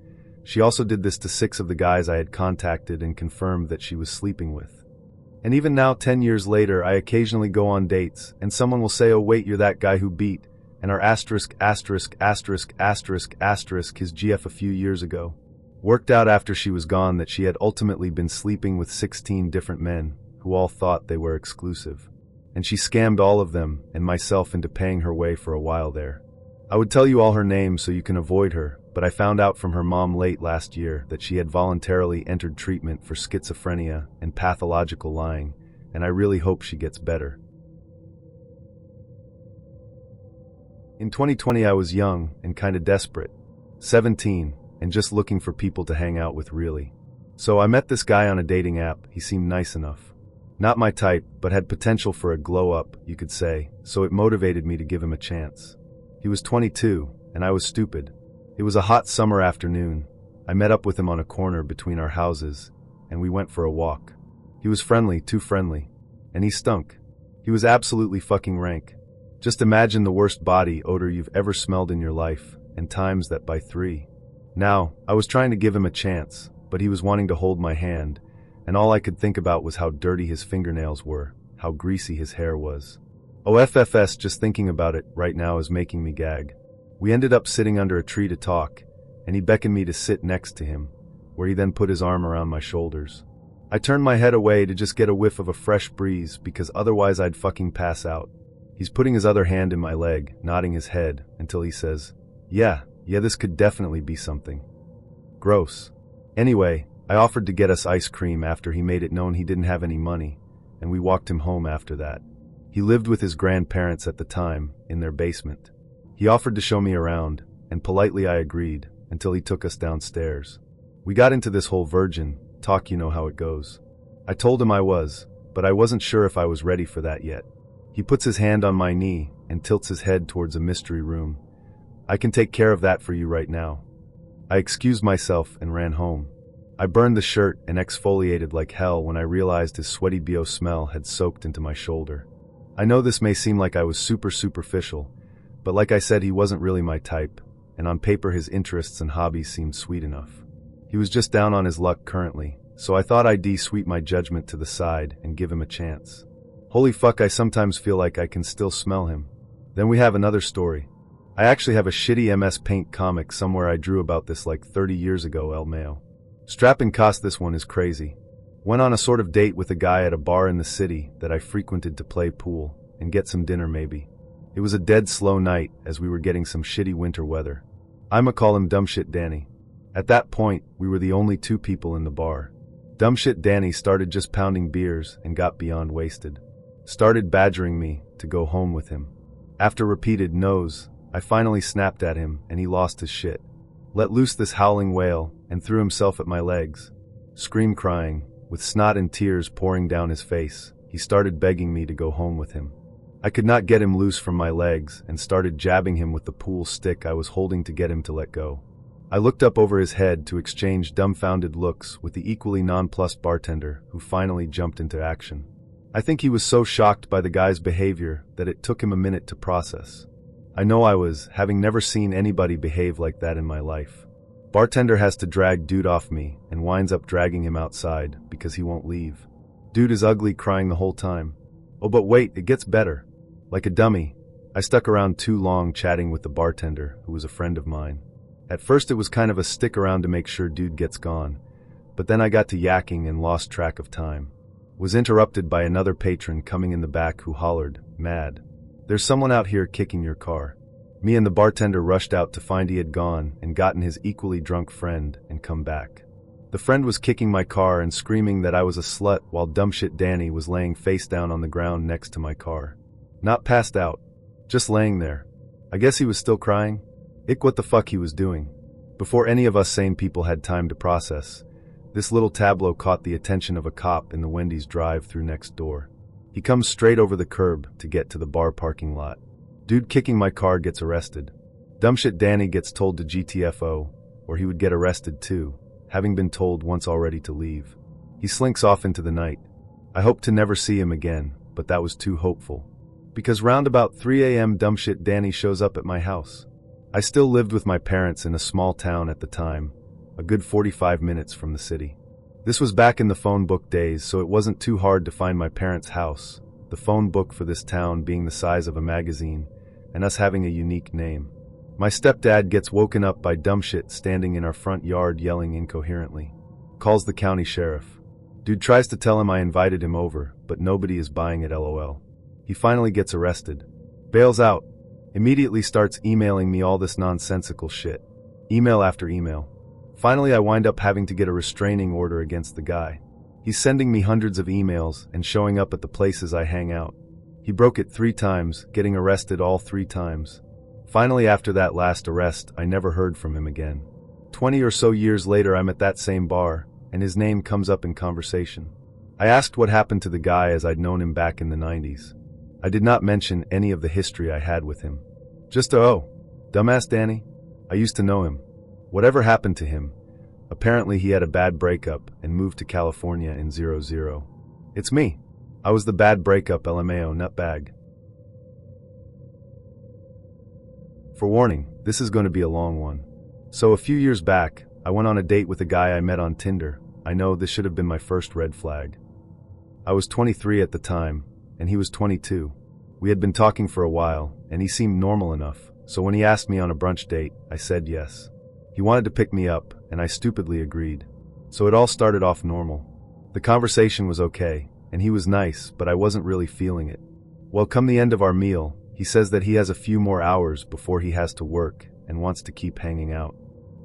[SPEAKER 1] She also did this to 6 of the guys I had contacted and confirmed that she was sleeping with. And even now, 10 years later, I occasionally go on dates, and someone will say, oh wait, you're that guy who beat, and our his GF a few years ago. Worked out after she was gone that she had ultimately been sleeping with 16 different men, who all thought they were exclusive. And she scammed all of them and myself into paying her way for a while there. I would tell you all her names so you can avoid her, but I found out from her mom late last year that she had voluntarily entered treatment for schizophrenia and pathological lying, and I really hope she gets better. In 2020 I was young and kinda desperate. 17, and just looking for people to hang out with really. So I met this guy on a dating app. He seemed nice enough. Not my type, but had potential for a glow-up, you could say, so it motivated me to give him a chance. He was 22, and I was stupid. It was a hot summer afternoon. I met up with him on a corner between our houses, and we went for a walk. He was friendly, too friendly. And he stunk. He was absolutely fucking rank. Just imagine the worst body odor you've ever smelled in your life, and times that by 3. Now, I was trying to give him a chance, but he was wanting to hold my hand, and all I could think about was how dirty his fingernails were, how greasy his hair was. OFFS, just thinking about it right now is making me gag. We ended up sitting under a tree to talk, and he beckoned me to sit next to him, where he then put his arm around my shoulders. I turned my head away to just get a whiff of a fresh breeze because otherwise I'd fucking pass out. He's putting his other hand in my leg, nodding his head, until he says, Yeah, this could definitely be something. Gross. Anyway, I offered to get us ice cream after he made it known he didn't have any money, and we walked him home after that. He lived with his grandparents at the time, in their basement. He offered to show me around, and politely I agreed, until he took us downstairs. We got into this whole virgin talk, you know how it goes. I told him I was, but I wasn't sure if I was ready for that yet. He puts his hand on my knee and tilts his head towards a mystery room. I can take care of that for you right now. I excused myself and ran home. I burned the shirt and exfoliated like hell when I realized his sweaty BO smell had soaked into my shoulder. I know this may seem like I was super superficial, but like I said, he wasn't really my type, and on paper his interests and hobbies seemed sweet enough. He was just down on his luck currently, so I thought I'd de-sweep my judgment to the side and give him a chance. Holy fuck, I sometimes feel like I can still smell him. Then we have another story. I actually have a shitty MS Paint comic somewhere I drew about this like 30 years ago, El Mayo. Strapping cost, this one is crazy. Went on a sort of date with a guy at a bar in the city that I frequented to play pool and get some dinner maybe. It was a dead slow night as we were getting some shitty winter weather. I'ma call him Dumbshit Danny. At that point, we were the only 2 people in the bar. Dumbshit Danny started just pounding beers and got beyond wasted. Started badgering me to go home with him. After repeated no's, I finally snapped at him and he lost his shit. Let loose this howling wail and threw himself at my legs. Scream crying, with snot and tears pouring down his face, he started begging me to go home with him. I could not get him loose from my legs and started jabbing him with the pool stick I was holding to get him to let go. I looked up over his head to exchange dumbfounded looks with the equally nonplussed bartender who finally jumped into action. I think he was so shocked by the guy's behavior that it took him a minute to process. I know I was, having never seen anybody behave like that in my life. Bartender has to drag dude off me and winds up dragging him outside because he won't leave. Dude is ugly, crying the whole time. Oh, but wait, it gets better. Like a dummy, I stuck around too long chatting with the bartender, who was a friend of mine. At first it was kind of a stick around to make sure dude gets gone, but then I got to yakking and lost track of time. Was interrupted by another patron coming in the back who hollered, "Mad. There's someone out here kicking your car." Me and the bartender rushed out to find he had gone and gotten his equally drunk friend and come back. The friend was kicking my car and screaming that I was a slut while Dumbshit Danny was laying face down on the ground next to my car. Not passed out, just laying there. I guess he was still crying? What the fuck he was doing. Before any of us sane people had time to process, this little tableau caught the attention of a cop in the Wendy's drive-thru next door. He comes straight over the curb to get to the bar parking lot. Dude kicking my car gets arrested. Dumbshit Danny gets told to GTFO, or he would get arrested too, having been told once already to leave. He slinks off into the night. I hope to never see him again, but that was too hopeful. Because round about 3 a.m. Dumbshit Danny shows up at my house. I still lived with my parents in a small town at the time, a good 45 minutes from the city. This was back in the phone book days, so it wasn't too hard to find my parents' house, the phone book for this town being the size of a magazine, and us having a unique name. My stepdad gets woken up by Dumbshit standing in our front yard yelling incoherently. Calls the county sheriff. Dude tries to tell him I invited him over, but nobody is buying it, LOL. He finally gets arrested. Bails out. Immediately starts emailing me all this nonsensical shit. Email after email. Finally I wind up having to get a restraining order against the guy. He's sending me hundreds of emails and showing up at the places I hang out. He broke it 3 times, getting arrested all 3 times. Finally after that last arrest, I never heard from him again. 20 or so years later, I'm at that same bar, and his name comes up in conversation. I asked what happened to the guy as I'd known him back in the 90s. I did not mention any of the history I had with him. Just dumbass Danny? I used to know him. Whatever happened to him? Apparently he had a bad breakup and moved to California in 00. It's me. I was the bad breakup LMAO nutbag. For warning, this is going to be a long one. So a few years back, I went on a date with a guy I met on Tinder. I know this should have been my first red flag. I was 23 at the time, and he was 22. We had been talking for a while, and he seemed normal enough, so when he asked me on a brunch date, I said yes. He wanted to pick me up, and I stupidly agreed. So it all started off normal. The conversation was okay, and he was nice, but I wasn't really feeling it. Well, come the end of our meal, he says that he has a few more hours before he has to work and wants to keep hanging out.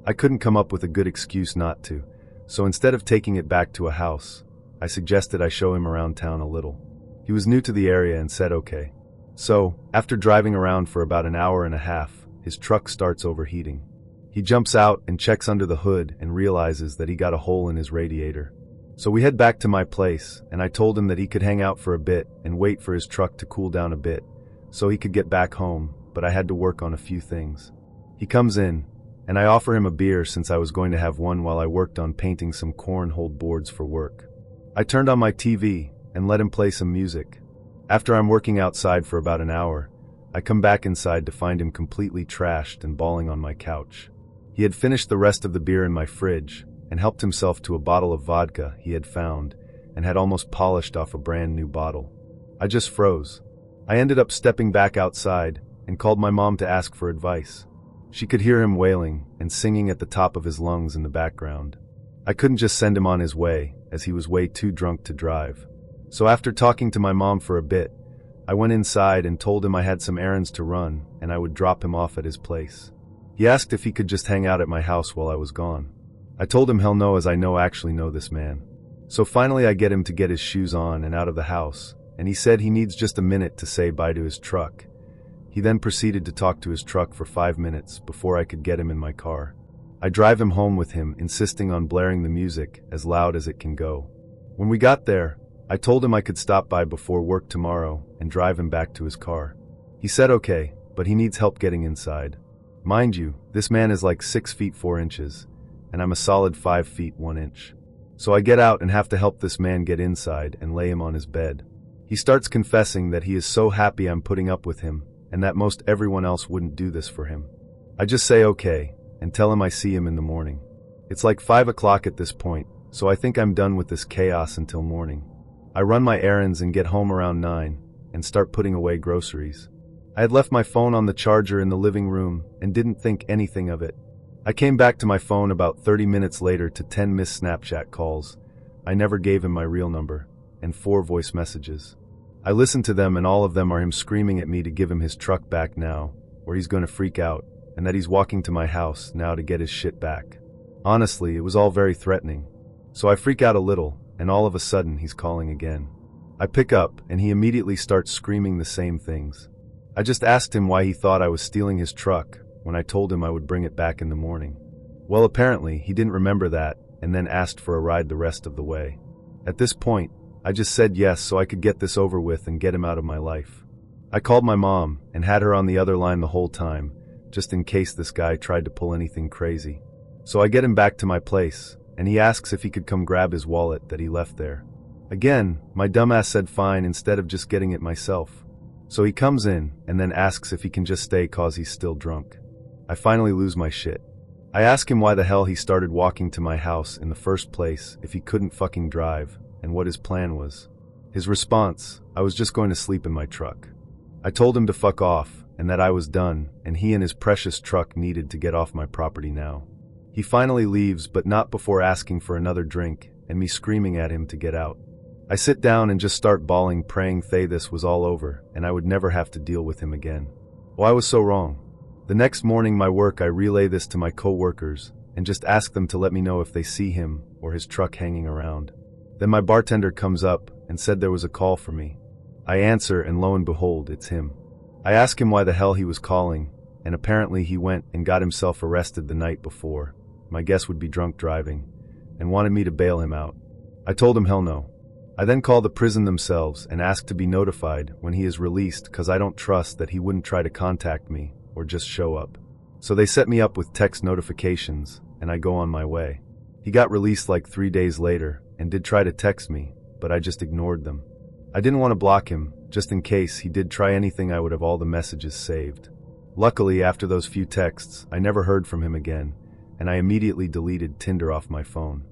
[SPEAKER 1] I couldn't come up with a good excuse not to, so instead of taking it back to a house, I suggested I show him around town a little. He was new to the area and said okay. So, after driving around for about an hour and a half, his truck starts overheating. He jumps out and checks under the hood and realizes that he got a hole in his radiator. So we head back to my place, and I told him that he could hang out for a bit and wait for his truck to cool down a bit, so he could get back home, but I had to work on a few things. He comes in, and I offer him a beer since I was going to have one while I worked on painting some cornhole boards for work. I turned on my TV and let him play some music. After I'm working outside for about an hour, I come back inside to find him completely trashed and bawling on my couch. He had finished the rest of the beer in my fridge and helped himself to a bottle of vodka he had found and had almost polished off a brand new bottle. I just froze. I ended up stepping back outside and called my mom to ask for advice. She could hear him wailing and singing at the top of his lungs in the background. I couldn't just send him on his way, as he was way too drunk to drive. So after talking to my mom for a bit, I went inside and told him I had some errands to run and I would drop him off at his place. He asked if he could just hang out at my house while I was gone. I told him hell no, as I actually know this man. So finally I get him to get his shoes on and out of the house, and he said he needs just a minute to say bye to his truck. He then proceeded to talk to his truck for 5 minutes before I could get him in my car. I drive him home with him, insisting on blaring the music as loud as it can go. When we got there, I told him I could stop by before work tomorrow and drive him back to his car. He said okay, but he needs help getting inside. Mind you, this man is like 6 feet 4 inches, and I'm a solid 5 feet 1 inch. So I get out and have to help this man get inside and lay him on his bed. He starts confessing that he is so happy I'm putting up with him, and that most everyone else wouldn't do this for him. I just say okay, and tell him I see him in the morning. It's like 5 o'clock at this point, so I think I'm done with this chaos until morning. I run my errands and get home around 9, and start putting away groceries. I had left my phone on the charger in the living room and didn't think anything of it. I came back to my phone about 30 minutes later to 10 missed Snapchat calls. I never gave him my real number, and 4 voice messages. I listened to them, and all of them are him screaming at me to give him his truck back now, or he's going to freak out, and that he's walking to my house now to get his shit back. Honestly, it was all very threatening. So I freak out a little, and all of a sudden he's calling again. I pick up, and he immediately starts screaming the same things. I just asked him why he thought I was stealing his truck when I told him I would bring it back in the morning. Well, apparently he didn't remember that, and then asked for a ride the rest of the way. At this point, I just said yes so I could get this over with and get him out of my life. I called my mom and had her on the other line the whole time, just in case this guy tried to pull anything crazy. So I get him back to my place, and he asks if he could come grab his wallet that he left there. Again, my dumbass said fine instead of just getting it myself. So he comes in and then asks if he can just stay cause he's still drunk. I finally lose my shit. I ask him why the hell he started walking to my house in the first place if he couldn't fucking drive, and what his plan was. His response, I was just going to sleep in my truck. I told him to fuck off, and that I was done, and he and his precious truck needed to get off my property now. He finally leaves, but not before asking for another drink, and me screaming at him to get out. I sit down and just start bawling, praying this was all over, and I would never have to deal with him again. Well, I was so wrong. The next morning my work, I relay this to my co-workers, and just ask them to let me know if they see him or his truck hanging around. Then my bartender comes up and said there was a call for me. I answer, and lo and behold, it's him. I ask him why the hell he was calling, and apparently he went and got himself arrested the night before, my guess would be drunk driving, and wanted me to bail him out. I told him hell no. I then called the prison themselves and asked to be notified when he is released because I don't trust that he wouldn't try to contact me or just show up. So they set me up with text notifications, and I go on my way. He got released like 3 days later and did try to text me, but I just ignored them. I didn't want to block him, just in case he did try anything. I would have all the messages saved. Luckily, after those few texts, I never heard from him again, and I immediately deleted Tinder off my phone.